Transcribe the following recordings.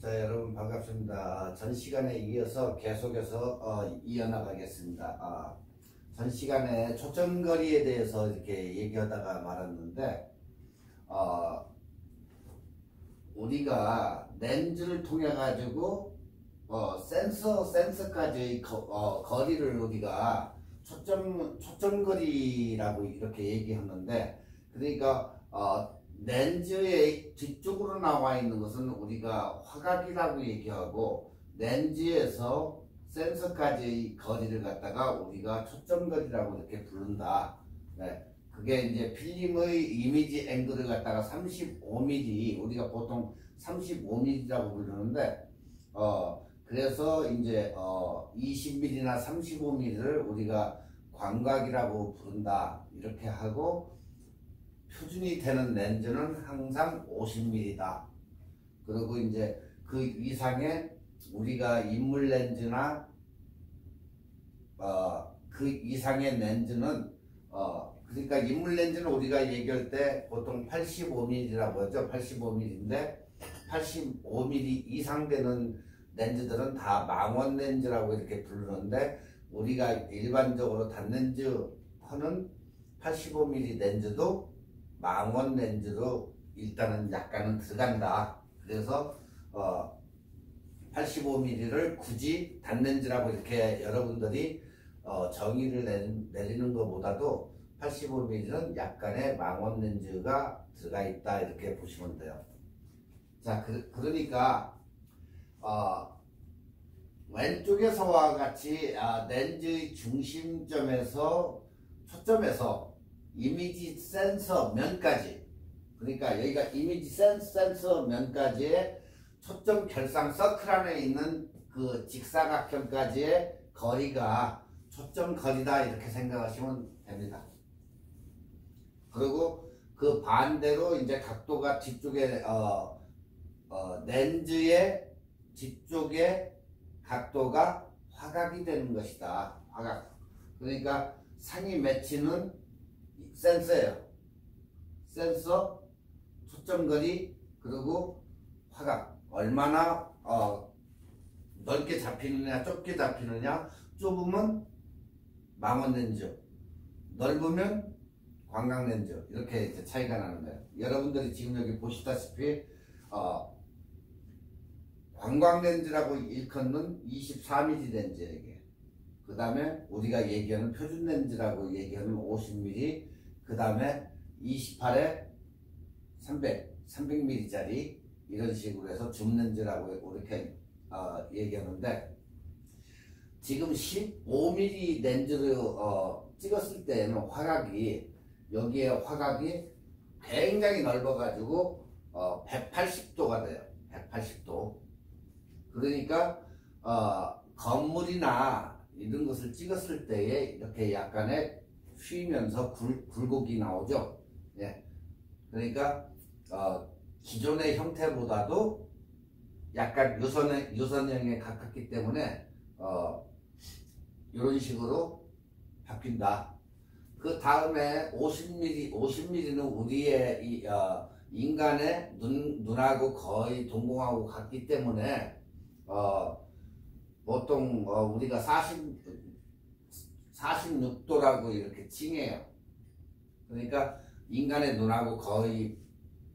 자, 여러분 반갑습니다. 전 시간에 이어서 계속해서 이어나가겠습니다. 전 시간에 초점거리에 대해서 이렇게 얘기하다가 말았는데, 우리가 렌즈를 통해 가지고 센서까지의 거리를 우리가 초점거리라고 이렇게 얘기하는데, 그러니까 렌즈의 뒤쪽으로 나와 있는 것은 우리가 화각이라고 얘기하고, 렌즈에서 센서까지의 거리를 갖다가 우리가 초점거리라고 이렇게 부른다. 네. 그게 이제 필름의 이미지 앵글을 갖다가 35mm, 우리가 보통 35mm라고 부르는데, 그래서 이제 20mm나 35mm를 우리가 광각이라고 부른다. 이렇게 하고, 표준이 되는 렌즈는 항상 50mm다. 그리고 이제 그 이상의 우리가 인물 렌즈나 그 이상의 렌즈는 그러니까 인물 렌즈는 우리가 얘기할 때 보통 85mm라고 하죠. 85mm인데 85mm 이상 되는 렌즈들은 다 망원 렌즈라고 이렇게 부르는데, 우리가 일반적으로 단렌즈 하는 85mm 렌즈도 망원 렌즈로 일단은 약간은 들어간다. 그래서 85mm를 굳이 단렌즈라고 이렇게 여러분들이 정의를 내리는 것보다도 85mm는 약간의 망원 렌즈가 들어가 있다, 이렇게 보시면 돼요. 자, 그러니까 왼쪽에서와 같이 렌즈의 중심점에서 초점에서 이미지 센서 면까지, 그러니까 여기가 이미지 센서 면까지의 초점 결상 서클 안에 있는 그 직사각형까지의 거리가 초점 거리다, 이렇게 생각하시면 됩니다. 그리고 그 반대로 이제 각도가 뒤쪽에 렌즈의 뒤쪽에 각도가 화각이 되는 것이다. 화각. 그러니까 상이 맺히는 센서예요. 센서, 초점거리, 그리고 화각. 얼마나 넓게 잡히느냐, 좁게 잡히느냐. 좁으면 망원 렌즈, 넓으면 광각 렌즈, 이렇게 이제 차이가 나는 거예요. 여러분들이 지금 여기 보시다시피 광각 렌즈라고 일컫는 24mm 렌즈에게, 그 다음에 우리가 얘기하는 표준 렌즈라고 얘기하는 50mm, 그 다음에 28에 300mm짜리, 이런 식으로 해서 줌 렌즈라고 이렇게 얘기하는데, 지금 15mm 렌즈를 찍었을 때는 화각이, 여기에 화각이 굉장히 넓어가지고 180도가 돼요. 180도. 그러니까 건물이나 이런 것을 찍었을 때에 이렇게 약간의 휘면서 굴곡이 나오죠. 예. 그러니까 기존의 형태보다도 약간 유선형에 가깝기 때문에 이런 식으로 바뀐다. 그 다음에 50mm는 우리의 인간의 눈하고 거의 동공하고 같기 때문에 보통 우리가 46도라고 이렇게 칭해요. 그러니까 인간의 눈하고 거의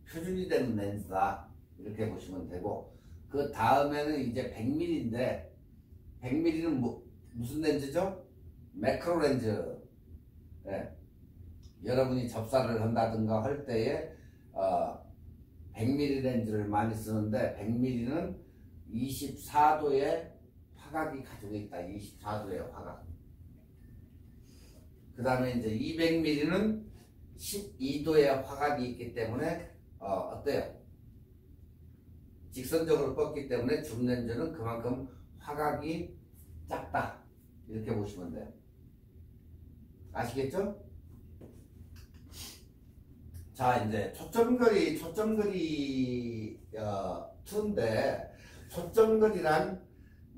표준이 되는 렌즈다, 이렇게 보시면 되고, 그 다음에는 이제 100mm인데 100mm는 무슨 렌즈죠? 매크로 렌즈. 네. 여러분이 접사를 한다든가 할 때에 100mm 렌즈를 많이 쓰는데, 100mm는 24도의 화각이 가지고 있다. 24도의 화각. 그 다음에 이제 200mm는 12도의 화각이 있기 때문에 어때요? 직선적으로 뻗기 때문에 줌 렌즈는 그만큼 화각이 작다, 이렇게 보시면 돼요. 아시겠죠? 자, 이제 초점거리 2인데, 초점거리란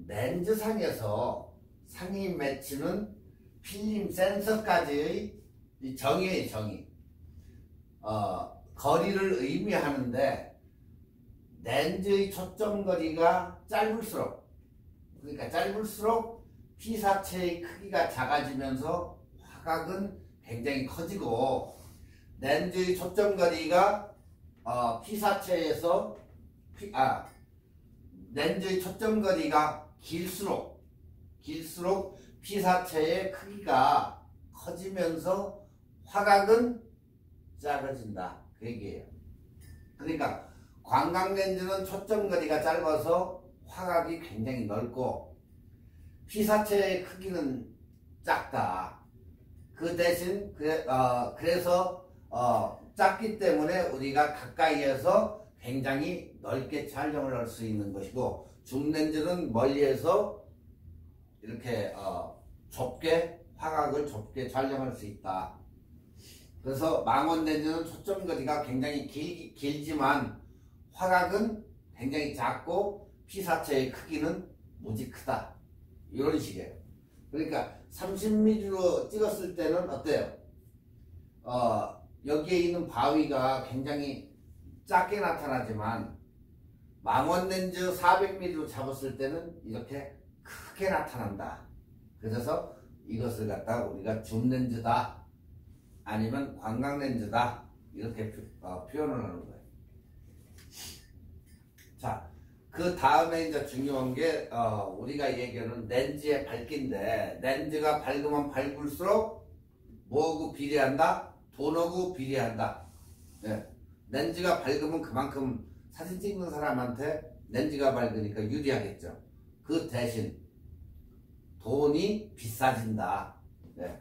렌즈상에서 상이 맺히는 필름 센서까지의 정의예요, 정의. 거리를 의미하는데, 렌즈의 초점거리가 짧을수록, 그러니까 짧을수록 피사체의 크기가 작아지면서 화각은 굉장히 커지고, 렌즈의 초점거리가 피사체에서 렌즈의 초점거리가 길수록 피사체의 크기가 커지면서 화각은 작아진다, 그 얘기예요. 그러니까 광각렌즈는 초점거리가 짧아서 화각이 굉장히 넓고 피사체의 크기는 작다. 그 대신 그래서 작기 때문에 우리가 가까이에서 굉장히 넓게 촬영을 할 수 있는 것이고, 줌렌즈는 멀리에서 이렇게 화각을 좁게 촬영할 수 있다. 그래서 망원렌즈는 초점거리가 굉장히 길지만 화각은 굉장히 작고 피사체의 크기는 무지 크다, 이런 식이에요. 그러니까 30mm로 찍었을 때는 어때요? 여기에 있는 바위가 굉장히 작게 나타나지만 망원렌즈 400mm로 잡았을 때는 이렇게 크게 나타난다. 그래서 이것을 갖다가 우리가 줌렌즈다 아니면 광각렌즈다 이렇게 표현을 하는 거예요. 자, 그 다음에 이제 중요한 게 우리가 얘기하는 렌즈의 밝기인데, 렌즈가 밝으면 밝을수록 뭐하고 비례한다? 돈하고 비례한다. 예. 렌즈가 밝으면 그만큼 사진 찍는 사람한테 렌즈가 밝으니까 유리하겠죠. 그 대신 돈이 비싸진다. 예.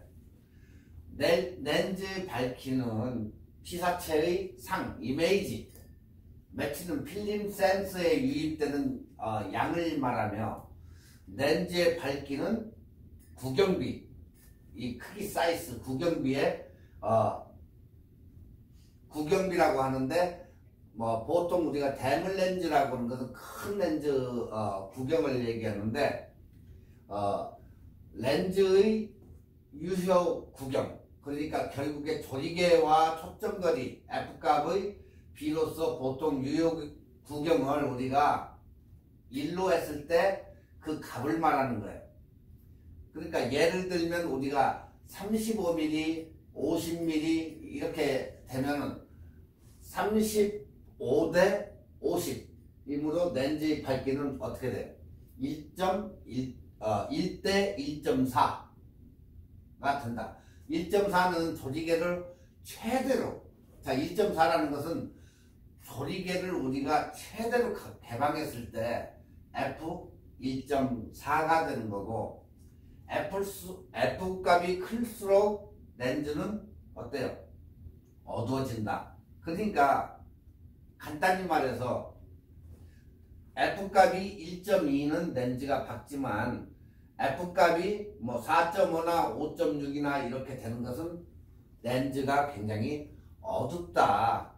렌즈 밝기는 피사체의 이미지, 매치는 필름 센서에 유입되는 양을 말하며, 렌즈의 밝기는 구경비, 이 크기 사이즈 구경비라고 하는데, 보통 우리가 대물 렌즈라고 하는 것은 큰 렌즈 구경을 얘기하는데, 렌즈의 유효 구경, 그러니까 결국에 조리개와 초점거리 F값의 비로소 보통 유효 구경을 우리가 1로 했을 때 그 값을 말하는 거예요. 그러니까 예를 들면 우리가 35mm, 50mm 이렇게 되면은 35대 50이므로 렌즈의 밝기는 어떻게 돼요? 1대 1.4가 된다. 1.4는 조리개를 최대로, 자, 1.4라는 것은 조리개를 우리가 최대로 개방했을 때 F1.4가 되는 거고, F값이 클수록 렌즈는 어때요? 어두워진다. 그러니까 간단히 말해서 F값이 1.2는 렌즈가 밝지만 F값이 4.5나 5.6이나 이렇게 되는 것은 렌즈가 굉장히 어둡다.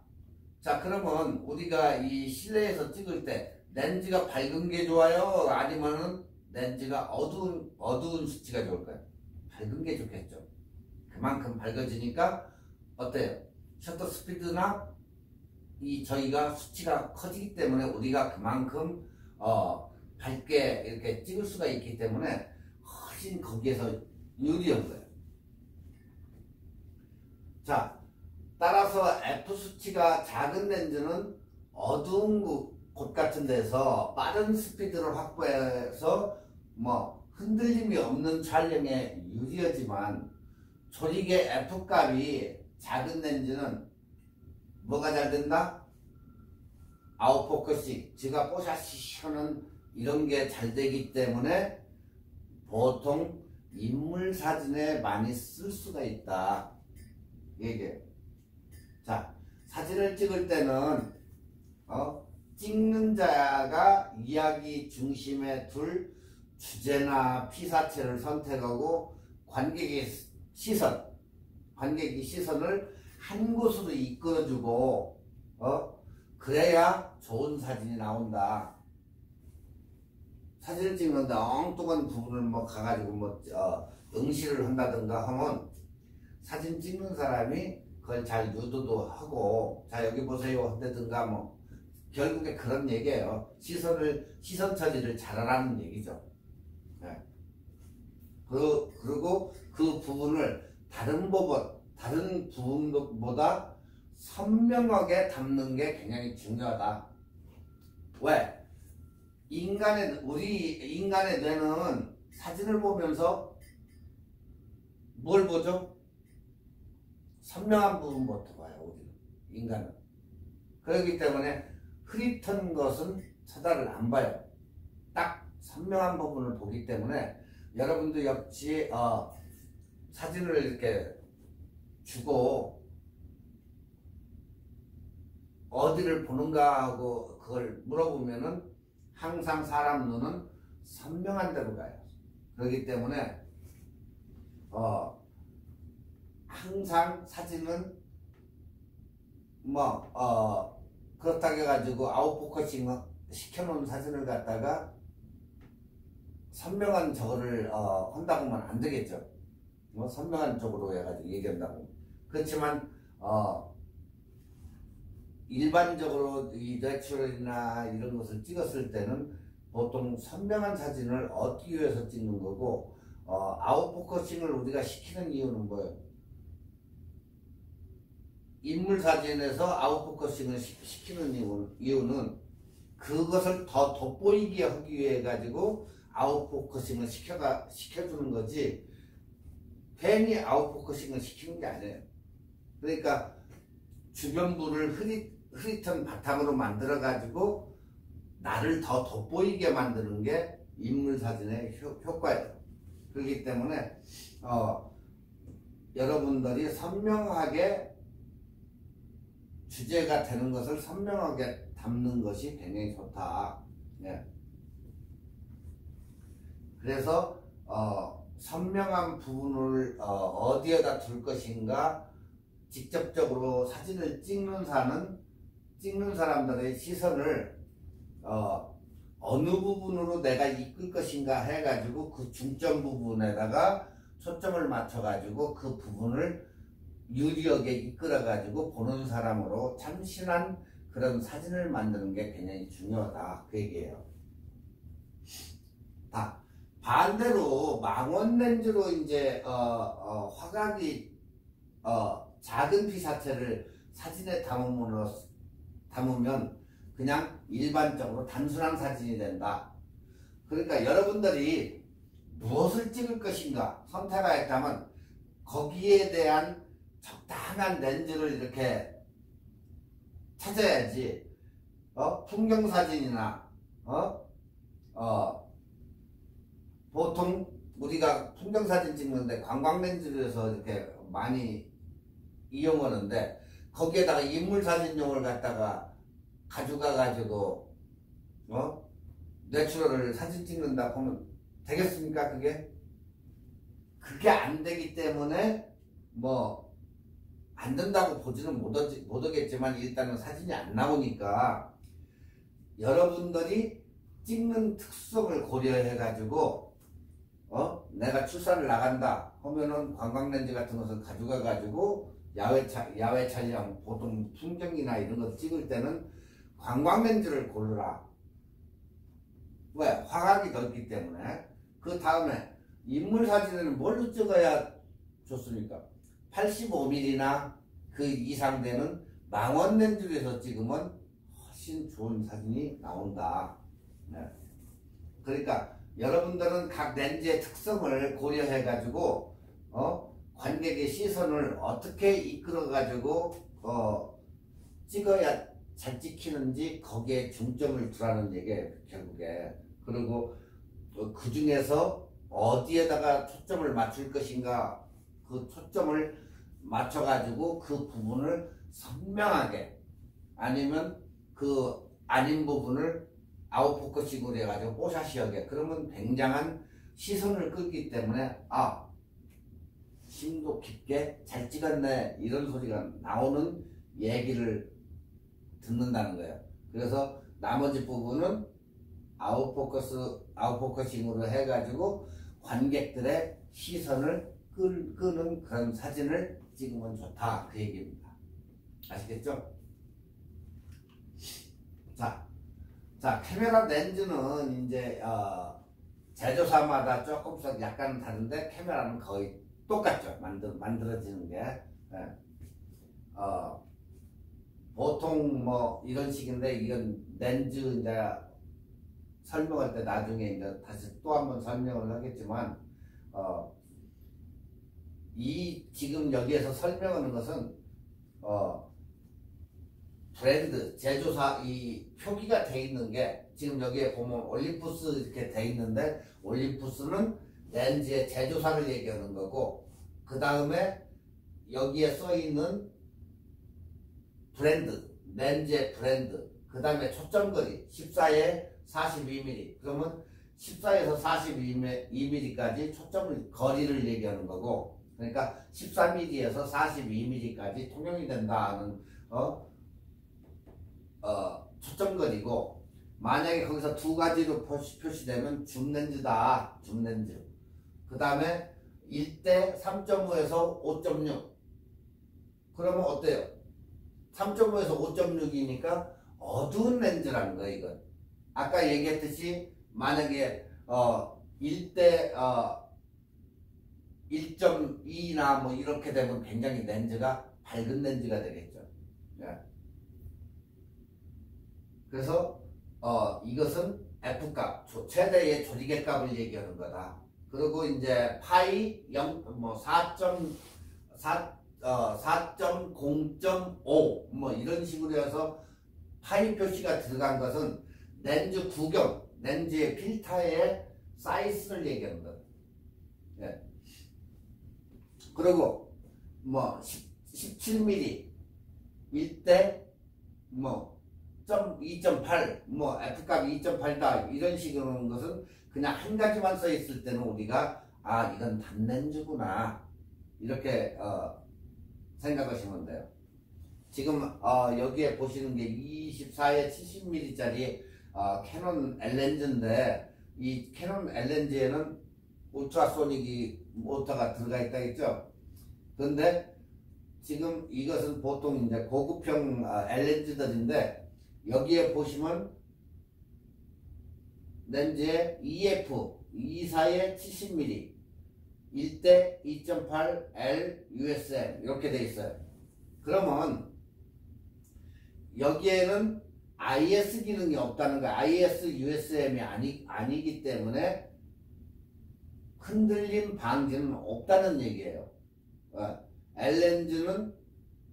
자, 그러면 우리가 이 실내에서 찍을 때 렌즈가 밝은 게 좋아요? 아니면은 렌즈가 어두운 수치가 좋을까요? 밝은 게 좋겠죠. 그만큼 밝아지니까 어때요? 셔터 스피드나 저희가 수치가 커지기 때문에 우리가 그만큼 밝게 이렇게 찍을 수가 있기 때문에 훨씬 거기에서 유리한 거예요. 자, 따라서 F 수치가 작은 렌즈는 어두운 곳 같은 데서 빠른 스피드를 확보해서 흔들림이 없는 촬영에 유리하지만, 조리개 F값이 작은 렌즈는 뭐가 잘 된다? 아웃포커싱, 제가 뽀샤시 하는 이런 게 잘 되기 때문에 보통 인물 사진에 많이 쓸 수가 있다. 이게. 자, 사진을 찍을 때는 찍는 자가 이야기 중심에 둘 주제나 피사체를 선택하고 관객의 시선을 한 곳으로 이끌어주고 그래야 좋은 사진이 나온다. 사진을 찍는데 엉뚱한 부분을 가가지고 응시를 한다든가 하면 사진 찍는 사람이 그걸 잘 유도도 하고, 자 여기 보세요 한다든가 결국에 그런 얘기예요. 시선 처리를 잘하라는 얘기죠. 네. 그리고 그 부분을 다른 부분보다 선명하게 담는 게 굉장히 중요하다. 왜? 우리 인간의 뇌는 사진을 보면서 뭘 보죠? 선명한 부분부터 봐요, 우리는. 인간은. 그렇기 때문에 흐릿한 것은 쳐다를 안 봐요. 딱 선명한 부분을 보기 때문에 여러분도 역시 사진을 이렇게 주고 어디를 보는가 하고 그걸 물어보면은 항상 사람 눈은 선명한 데로 가요. 그렇기 때문에 항상 사진은 그렇다고 해가지고 아웃포커싱 시켜놓은 사진을 갖다가 선명한 저거를 한다고 하면 안 되겠죠. 선명한 쪽으로 해가지고 얘기한다고. 그렇지만 일반적으로 이 내추럴이나 이런 것을 찍었을 때는 보통 선명한 사진을 얻기 위해서 찍는 거고, 아웃포커싱을 우리가 시키는 이유는 뭐예요? 인물 사진에서 아웃포커싱을 시키는 이유는 그것을 더 돋보이게 하기 위해 가지고 아웃포커싱을 시켜주는 거지, 괜히 아웃포커싱을 시키는 게 아니에요. 그러니까 주변부를 흐릿한 바탕으로 만들어 가지고 나를 더 돋보이게 만드는 게 인물 사진의 효과예요. 그렇기 때문에 여러분들이 선명하게 주제가 되는 것을 선명하게 담는 것이 굉장히 좋다. 예. 그래서 선명한 부분을 어디에다 둘 것인가, 직접적으로 사진을 찍는 사람들의 시선을 어느 부분으로 내가 이끌 것인가 해가지고 그 중점 부분에다가 초점을 맞춰가지고 그 부분을 유리하게 이끌어가지고 보는 사람으로 참신한 그런 사진을 만드는 게 굉장히 중요하다. 그 얘기예요. 반대로 망원 렌즈로 이제 화각이 작은 피사체를 사진에 담으면 그냥 일반적으로 단순한 사진이 된다. 그러니까 여러분들이 무엇을 찍을 것인가 선택하였다면 거기에 대한 적당한 렌즈를 이렇게 찾아야지. 풍경사진이나 보통 우리가 풍경사진 찍는데 관광렌즈를 해서 이렇게 많이 이용하는데, 거기에다가 인물사진용을 갖다가 가져가 가지고 내추럴을 사진 찍는다 보면 되겠습니까? 그게 안 되기 때문에 안 된다고 보지는 못하겠지만 일단은 사진이 안 나오니까 여러분들이 찍는 특성을 고려해 가지고 내가 출사를 나간다 하면은 관광렌즈 같은 것을 가져가 가지고 야외 촬영, 보통 풍경이나 이런 거 찍을 때는 관광렌즈를 고르라. 왜? 화각이 넓기 때문에. 그 다음에 인물 사진은 뭘로 찍어야 좋습니까? 85mm나 그 이상 되는 망원 렌즈에서 찍으면 훨씬 좋은 사진이 나온다. 네. 그러니까 여러분들은 각 렌즈의 특성을 고려해 가지고 관객의 시선을 어떻게 이끌어 가지고 찍어야 잘 찍히는지 거기에 중점을 두라는 얘기예요, 결국에. 그리고 그 중에서 어디에다가 초점을 맞출 것인가, 그 초점을 맞춰 가지고 그 부분을 선명하게, 아니면 그 아닌 부분을 아웃포커싱으로 해가지고 뽀샤시하게, 그러면 굉장한 시선을 끌기 때문에 심도 깊게 잘 찍었네 이런 소리가 나오는 얘기를 듣는다는 거예요. 그래서 나머지 부분은 아웃포커싱으로 해가지고 관객들의 시선을 끄는 그런 사진을 찍으면 좋다, 그 얘기입니다. 아시겠죠? 자, 카메라 렌즈는 이제 제조사마다 조금씩 약간 다른데 카메라는 거의 똑같죠. 만들어지는 게. 예. 보통 뭐 이런 식인데 이건 렌즈 이제 설명할 때 나중에 이제 다시 또 한번 설명을 하겠지만 이 지금 여기에서 설명하는 것은 브랜드 제조사 이 표기가 돼 있는 게 지금 여기에 보면 올림푸스 이렇게 돼 있는데 올림푸스는 렌즈의 제조사를 얘기하는 거고 그 다음에 여기에 써 있는 브랜드 렌즈의 브랜드 그 다음에 초점거리 14에 42mm 그러면 14에서 42mm까지 초점을 거리를 얘기하는 거고 그러니까 14mm에서 42mm까지 통용이 된다는 초점거리고 만약에 거기서 두 가지로 표시되면 줌렌즈다 줌렌즈 그 다음에 1대 3.5에서 5.6 그러면 어때요? 3.5에서 5.6이니까 어두운 렌즈라는 거예요 이건 아까 얘기했듯이 만약에 1대 1.2나 뭐 이렇게 되면 굉장히 렌즈가 밝은 렌즈가 되겠죠. 예. 그래서 이것은 F값, 최대의 조리개 값을 얘기하는 거다. 그리고 이제 파이 4.0.5 뭐 이런 식으로 해서 파이 표시가 들어간 것은 렌즈 구경, 렌즈의 필터의 사이즈를 얘기하는 거다. 예. 그리고 뭐 17mm 1대 뭐 2.8 뭐 F값 2.8다 이런 식으로 하는 것은 그냥 한 가지만 써 있을 때는 우리가 아 이건 단렌즈구나 이렇게 생각하시면 돼요. 지금 여기에 보시는 게 24에 70mm 짜리 캐논 L렌즈인데 이 캐논 L렌즈에는 울트라소닉 모터가 들어가 있다 했죠. 그런데 지금 이것은 보통 이제 고급형 L렌즈들인데 여기에 보시면 렌즈에 EF 24에 70mm 1대 2.8 L USM 이렇게 돼 있어요. 그러면 여기에는 IS 기능이 없다는 거야. IS USM이 아니기 때문에 흔들림 방지는 없다는 얘기예요. L렌즈는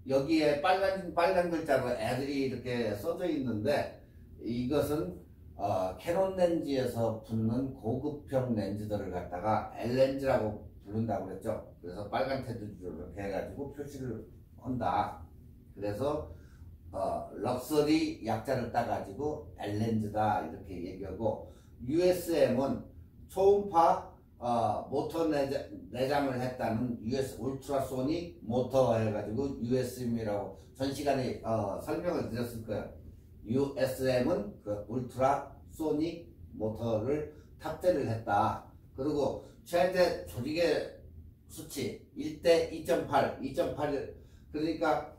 여기에 빨간 글자로 L이 이렇게 써져 있는데 이것은 캐논 렌즈에서 붙는 고급형 렌즈들을 갖다가 L렌즈라고 부른다고 그랬죠. 그래서 빨간 테두리로 이렇게 해가지고 표시를 한다. 그래서 럭셔리 약자를 따가지고 L렌즈다 이렇게 얘기하고 USM은 초음파 모터 내장을 했다는 US 울트라소닉 모터 해가지고 USM이라고 전 시간에 설명을 드렸을 거예요. USM은 그 울트라소닉 모터를 탑재를 했다. 그리고 최대 조직의 수치 1대 2.8 그러니까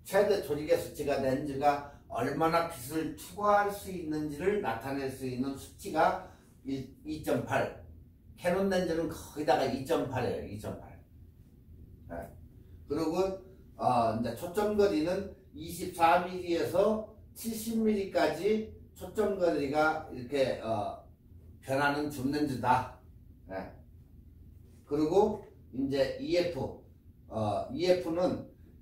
최대 조직의 수치가 렌즈가 얼마나 빛을 투과할 수 있는지를 나타낼 수 있는 수치가 2.8 캐논 렌즈는 거기다가 2.8이에요. 2.8 네. 그리고 이제 초점거리는 24mm에서 70mm까지 초점거리가 이렇게 변하는 줌렌즈다. 네. 그리고 이제 EF는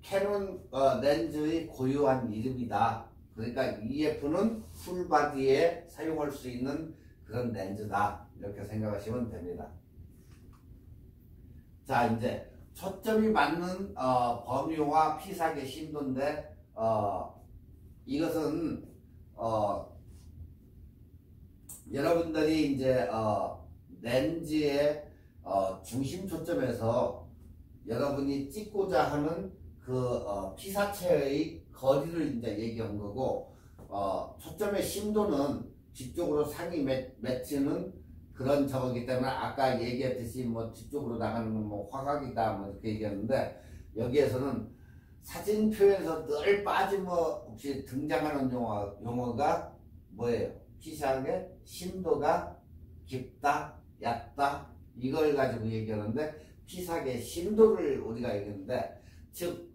캐논 렌즈의 고유한 이름이다. 그러니까 EF는 풀바디에 사용할 수 있는 그런 렌즈다. 이렇게 생각하시면 됩니다. 자, 이제 초점이 맞는 범위와 피사계 심도인데 이것은 여러분들이 이제 렌즈의 중심 초점에서 여러분이 찍고자 하는 그 피사체의 거리를 이제 얘기한 거고 초점의 심도는 뒤쪽으로 상이 맺히는 그런 저거기 때문에 아까 얘기했듯이 뭐 뒤쪽으로 나가는 건 뭐 화각이다 뭐 이렇게 얘기했는데 여기에서는 사진표에서 늘 빠짐없이 등장하는 용어가 뭐예요? 피사의 심도가 깊다, 얕다, 이걸 가지고 얘기하는데, 피사의 심도를 우리가 얘기하는데, 즉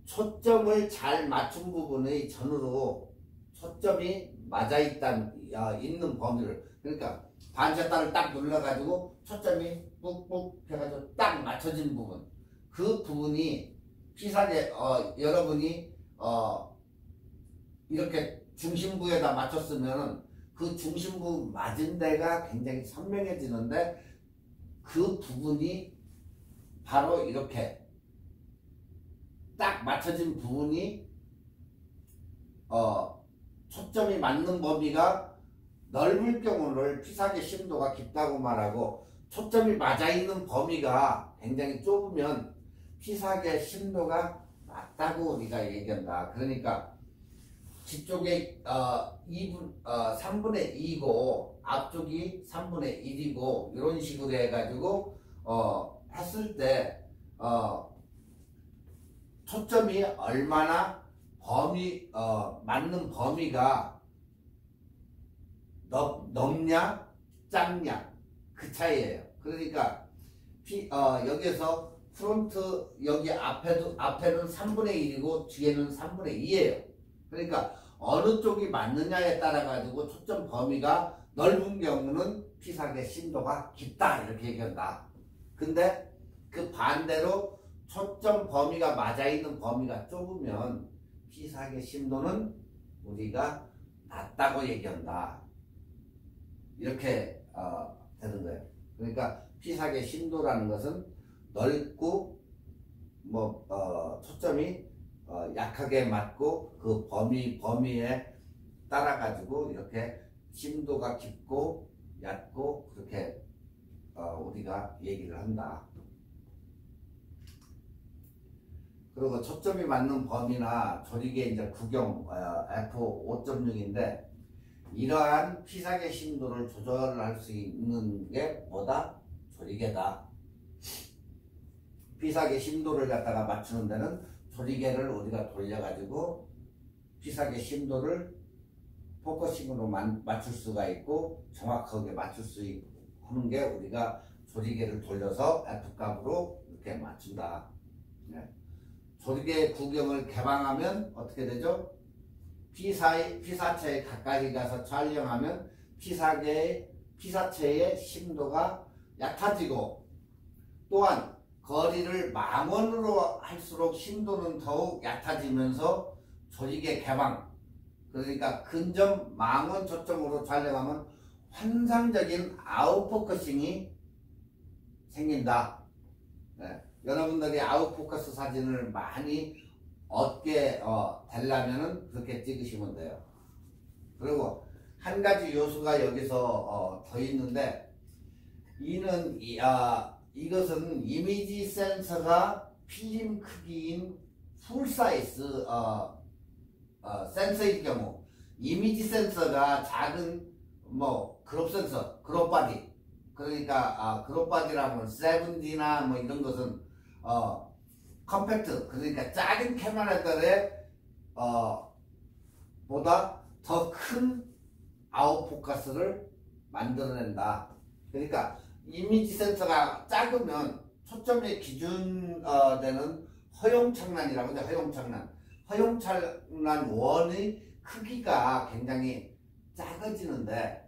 초점을 잘 맞춘 부분의 전후로 초점이 맞아 있는 범위를, 그러니까 반샷단을 딱 눌러가지고 초점이 꾹꾹 해가지고 딱 맞춰진 부분, 그 부분이 피사계 여러분이 이렇게 중심부에다 맞췄으면은 그 중심부 맞은 데가 굉장히 선명해지는데, 그 부분이 바로 이렇게 딱 맞춰진 부분이 초점이 맞는 범위가 넓을 경우를 피사계 심도가 깊다고 말하고, 초점이 맞아 있는 범위가 굉장히 좁으면 피사계 심도가 낮다고 우리가 얘기한다. 그러니까 뒤쪽에 3분의 2고 앞쪽이 3분의 1이고 이런 식으로 해가지고 했을 때 초점이 얼마나 맞는 범위가 넓냐 작냐 그 차이예요. 그러니까 여기에서 프론트 여기 앞에는 3분의 1이고 뒤에는 3분의 2예요. 그러니까 어느 쪽이 맞느냐에 따라 가지고 초점 범위가 넓은 경우는 피사계 심도가 깊다 이렇게 얘기한다. 근데 그 반대로 초점 범위가 맞아 있는 범위가 좁으면 피사계 심도는 우리가 낮다고 얘기한다. 이렇게 되는 거예요. 그러니까 피사계 심도라는 것은 넓고 초점이 약하게 맞고 그 범위에 따라 가지고 이렇게 심도가 깊고 얕고 그렇게 우리가 얘기를 한다. 그리고 초점이 맞는 범위나 조리개 이제 구경 F5.6인데, 이러한 피사계 심도를 조절할 수 있는 게 뭐다? 조리개다. 피사계 심도를 갖다가 맞추는 데는 조리개를 우리가 돌려가지고 피사계 심도를 포커싱으로 맞출 수가 있고 정확하게 맞출 수 있는 게 우리가 조리개를 돌려서 F값으로 이렇게 맞춘다. 네. 조리개 구경을 개방하면 어떻게 되죠? 피사체에 가까이 가서 촬영하면 피사체의 심도가 얕아지고, 또한 거리를 망원으로 할수록 심도는 더욱 얕아지면서 조리개 개방, 그러니까 근접 망원 초점으로 촬영하면 환상적인 아웃포커싱이 생긴다. 네. 여러분들이 아웃포커스 사진을 많이 얻게 되려면은 그렇게 찍으시면 돼요. 그리고 한 가지 요소가 여기서 더 있는데, 이것은 이미지 센서가 필름 크기인 풀사이즈 센서일 경우, 이미지 센서가 작은 그룹 센서, 그룹 바디, 그러니까 그룹 바디라면 7D나 이런 것은 컴팩트, 그러니까 작은 카메라들의 보다 더 큰 아웃포커스를 만들어낸다. 그러니까 이미지 센서가 작으면 초점의 기준되는 허용창란이라고 해요. 허용창란 원의 크기가 굉장히 작아지는데,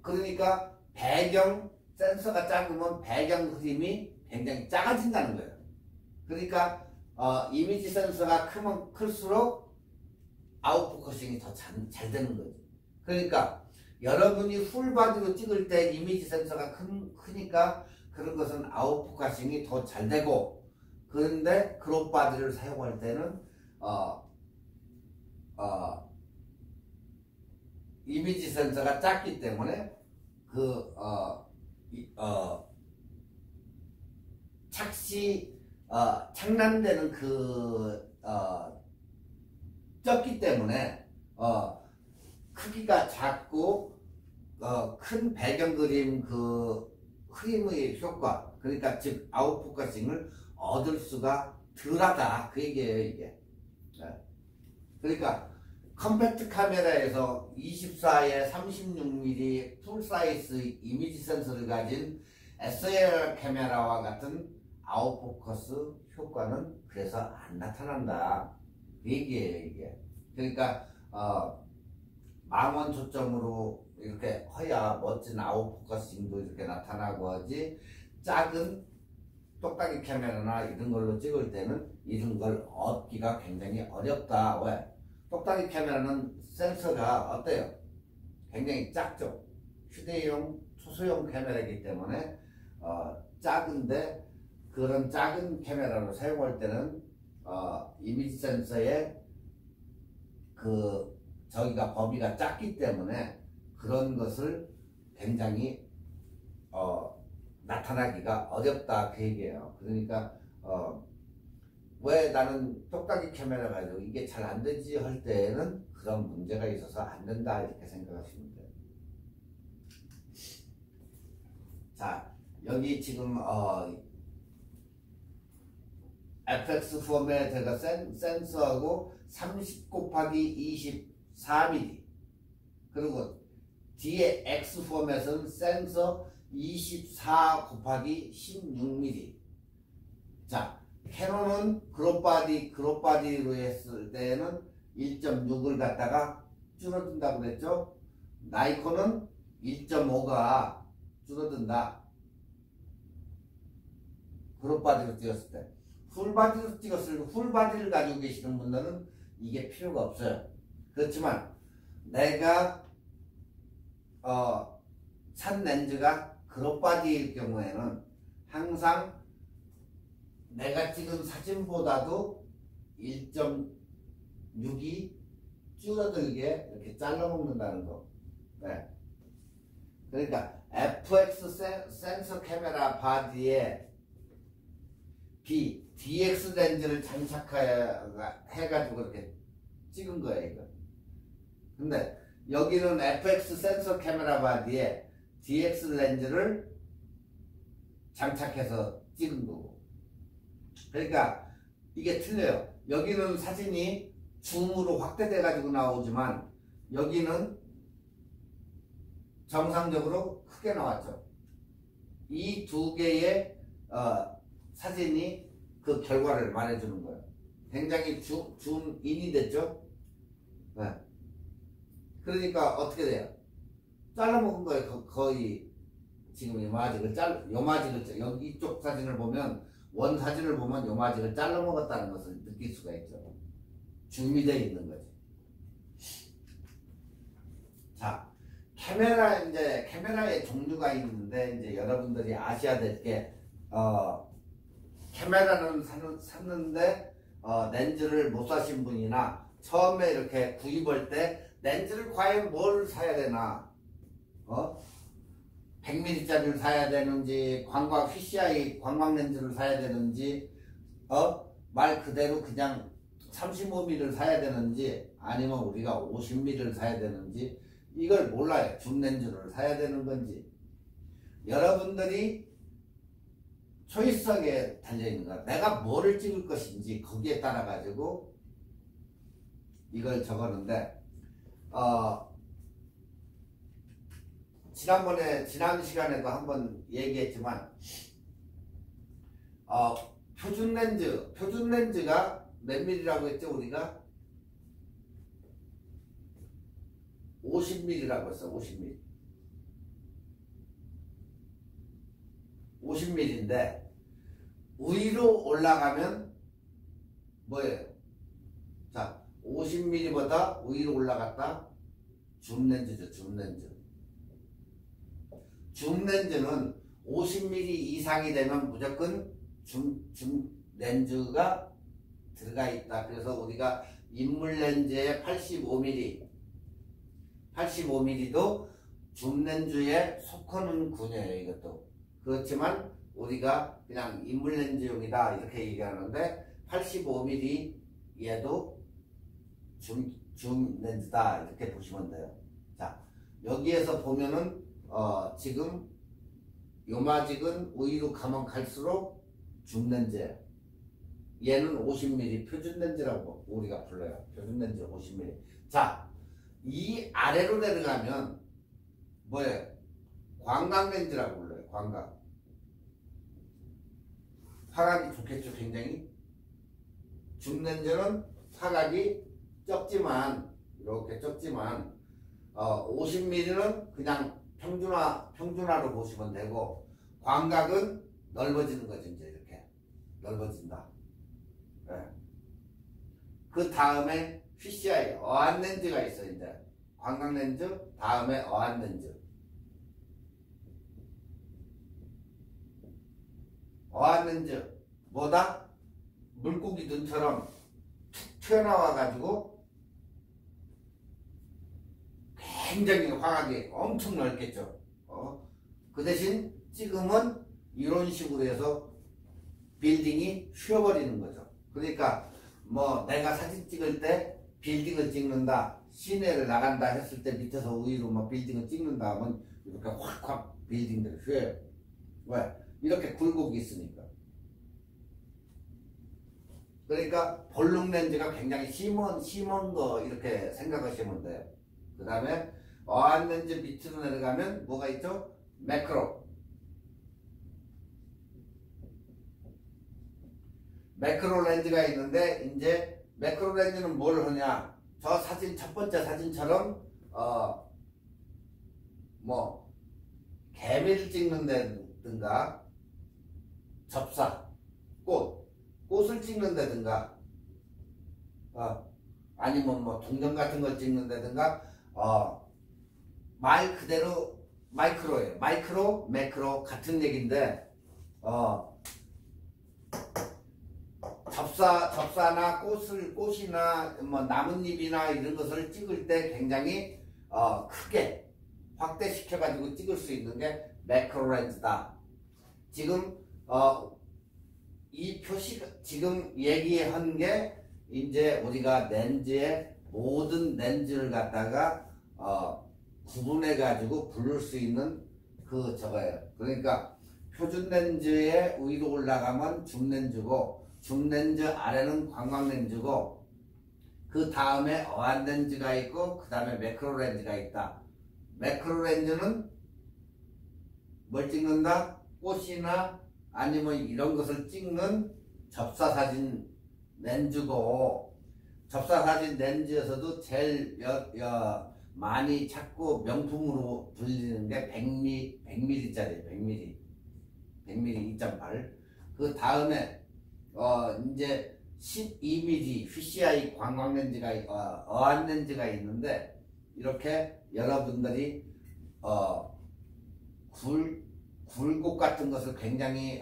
그러니까 배경 센서가 작으면 배경 흐림이 굉장히 작아진다는 거예요. 그러니까 이미지 센서가 크면 클수록 아웃포커싱이 더 잘 되는 거죠. 그러니까 여러분이 풀바디로 찍을 때 이미지 센서가 크니까 그런 것은 아웃포커싱이 더 잘 되고, 그런데 그룹 바디를 사용할 때는 이미지 센서가 작기 때문에 창란되는 적기 때문에 크기가 작고 큰 배경 그림 흐림의 효과, 그러니까 즉 아웃포커싱을 얻을 수가 덜하다 그 얘기예요 이게. 네. 그러니까 컴팩트 카메라에서 24에 36mm 풀사이즈 이미지 센서를 가진 SLR 카메라와 같은 아웃포커스 효과는 그래서 안 나타난다 그 얘기예요 이게. 그러니까 망원 초점으로 이렇게 허야 멋진 아웃포커싱도 이렇게 나타나고 하지, 작은 똑딱이 카메라나 이런 걸로 찍을 때는 이런 걸 얻기가 굉장히 어렵다. 왜? 똑딱이 카메라는 센서가 어때요? 굉장히 작죠. 휴대용 초소형 카메라이기 때문에 작은데, 그런 작은 카메라로 사용할 때는 이미지 센서의 저기가 범위가 작기 때문에 그런 것을 굉장히 나타나기가 어렵다 그 얘기예요. 그러니까 왜 나는 똑딱이 카메라 가지고 이게 잘 안 되지 할 때에는 그런 문제가 있어서 안 된다 이렇게 생각하시면 돼요. 자, 여기 지금 FX 포맷에가 센서하고 30 곱하기 24mm, 그리고 뒤에 X 포맷은 센서 24 곱하기 16mm. 자, 캐논은 그룹바디로 했을 때는 1.6을 갖다가 줄어든다고 그랬죠. 나이콘은 1.5가 줄어든다. 그룹바디로 찍었을 때. 풀바디로 찍었을 때, 풀바디를 가지고 계시는 분들은 이게 필요가 없어요. 그렇지만 내가 산 렌즈가 그룹바디일 경우에는 항상 내가 찍은 사진보다도 1.6이 줄어들게 이렇게 잘라 먹는다는 거. 네. 그러니까 FX 센서 카메라 바디에 DX 렌즈를 장착해가지고 이렇게 찍은 거예요, 이거. 근데 여기는 FX 센서 카메라 바디에 DX 렌즈를 장착해서 찍은 거고. 그러니까 이게 틀려요. 여기는 사진이 줌으로 확대돼 가지고 나오지만 여기는 정상적으로 크게 나왔죠. 이 두 개의 사진이 그 결과를 말해주는 거예요. 굉장히 줌인이 됐죠. 네. 그러니까 어떻게 돼요? 잘라먹은 거예요. 거의 지금 요마직을 여기 이쪽 사진을 보면, 원 사진을 보면 요마직을 잘라먹었다는 것을 느낄 수가 있죠. 줌이 되어 있는 거지. 자, 카메라의 종류가 있는데, 이제 여러분들이 아셔야 될 게, 카메라는 샀는데 렌즈를 못 사신 분이나 처음에 이렇게 구입할 때 렌즈를 과연 뭘 사야 되나, 100mm짜리를 사야 되는지, PCI 관광 렌즈를 사야 되는지, 말 그대로 그냥 35mm를 사야 되는지, 아니면 우리가 50mm를 사야 되는지 이걸 몰라요. 줌 렌즈를 사야 되는 건지. 여러분들이 초이스하게 달려있는 거야. 내가 뭐를 찍을 것인지 거기에 따라 가지고 이걸 적었는데, 지난 시간에도 한번 얘기했지만, 표준 렌즈가 몇 mm라고 했죠? 우리가 50mm라고 했어. 50mm. 50mm인데 위로 올라가면 뭐예요? 자, 50mm보다 위로 올라갔다 줌 렌즈죠. 줌 렌즈는 50mm 이상이 되면 무조건 줌 렌즈가 들어가 있다. 그래서 우리가 인물 렌즈의 85mm도 줌 렌즈에 속하는 군이에요. 이것도. 그렇지만 우리가 그냥 인물 렌즈용이다 이렇게 얘기하는데, 85mm 얘도 줌 렌즈다 이렇게 보시면 돼요. 자, 여기에서 보면은 지금 요마직은 위로 가면 갈수록 줌 렌즈예요. 얘는 50mm 표준 렌즈라고 우리가 불러요. 표준 렌즈 50mm. 자, 이 아래로 내려가면 뭐예요? 광각 렌즈라고 불러요. 광각. 화각이 좋겠죠, 굉장히. 줌 렌즈는 화각이 적지만, 이렇게 적지만, 50mm는 그냥 평준화로 보시면 되고, 광각은 넓어지는 거죠, 이제 이렇게. 넓어진다. 네. 그 다음에 PCI, 어안 렌즈가 있어요, 이제. 광각 렌즈, 다음에 어안 렌즈. 어안 렌즈, 뭐다? 물고기 눈처럼 툭 튀어나와가지고 굉장히 화각이 엄청 넓겠죠. 그 대신 찍으면 이런 식으로 해서 빌딩이 휘어버리는 거죠. 그러니까 뭐 내가 사진 찍을 때 빌딩을 찍는다, 시내를 나간다 했을 때 밑에서 위로 뭐 빌딩을 찍는다 하면 이렇게 확확 빌딩들이 휘어요. 왜? 이렇게 굴곡이 있으니까. 그러니까 볼륨 렌즈가 굉장히 심한 거 이렇게 생각하시면 돼요. 그 다음에 어안 렌즈 밑으로 내려가면 뭐가 있죠? 매크로. 매크로 렌즈가 있는데 이제 매크로 렌즈는 뭘 하냐? 저 사진 첫 번째 사진처럼 뭐 개미를 찍는 데든가 접사, 꽃을 찍는 데든가 아니면 뭐 동전 같은 걸 찍는 데든가 말 그대로 마이크로예요. 마이크로, 매크로 같은 얘기인데 접사나 꽃이나 뭐 나뭇잎이나 이런 것을 찍을 때 굉장히 크게 확대시켜 가지고 찍을 수 있는 게 매크로 렌즈다. 지금 이 표시가 지금 얘기한 게 이제 우리가 렌즈의 모든 렌즈를 갖다가 구분해 가지고 부를 수 있는 그 저거예요. 그러니까 표준 렌즈의 위로 올라가면 줌 렌즈고, 줌 렌즈 아래는 광각 렌즈고, 그 다음에 어안 렌즈가 있고, 그 다음에 매크로 렌즈가 있다. 매크로 렌즈는 뭘 찍는다? 꽃이나 아니면 이런 것을 찍는 접사사진 렌즈고, 접사사진 렌즈에서도 제일 많이 찾고 명품으로 불리는 게 100mm짜리, 100mm 2.8. 그 다음에 이제 12mm PCI 광각 렌즈가 어안 렌즈가 있는데, 이렇게 여러분들이 굴곡 같은 것을 굉장히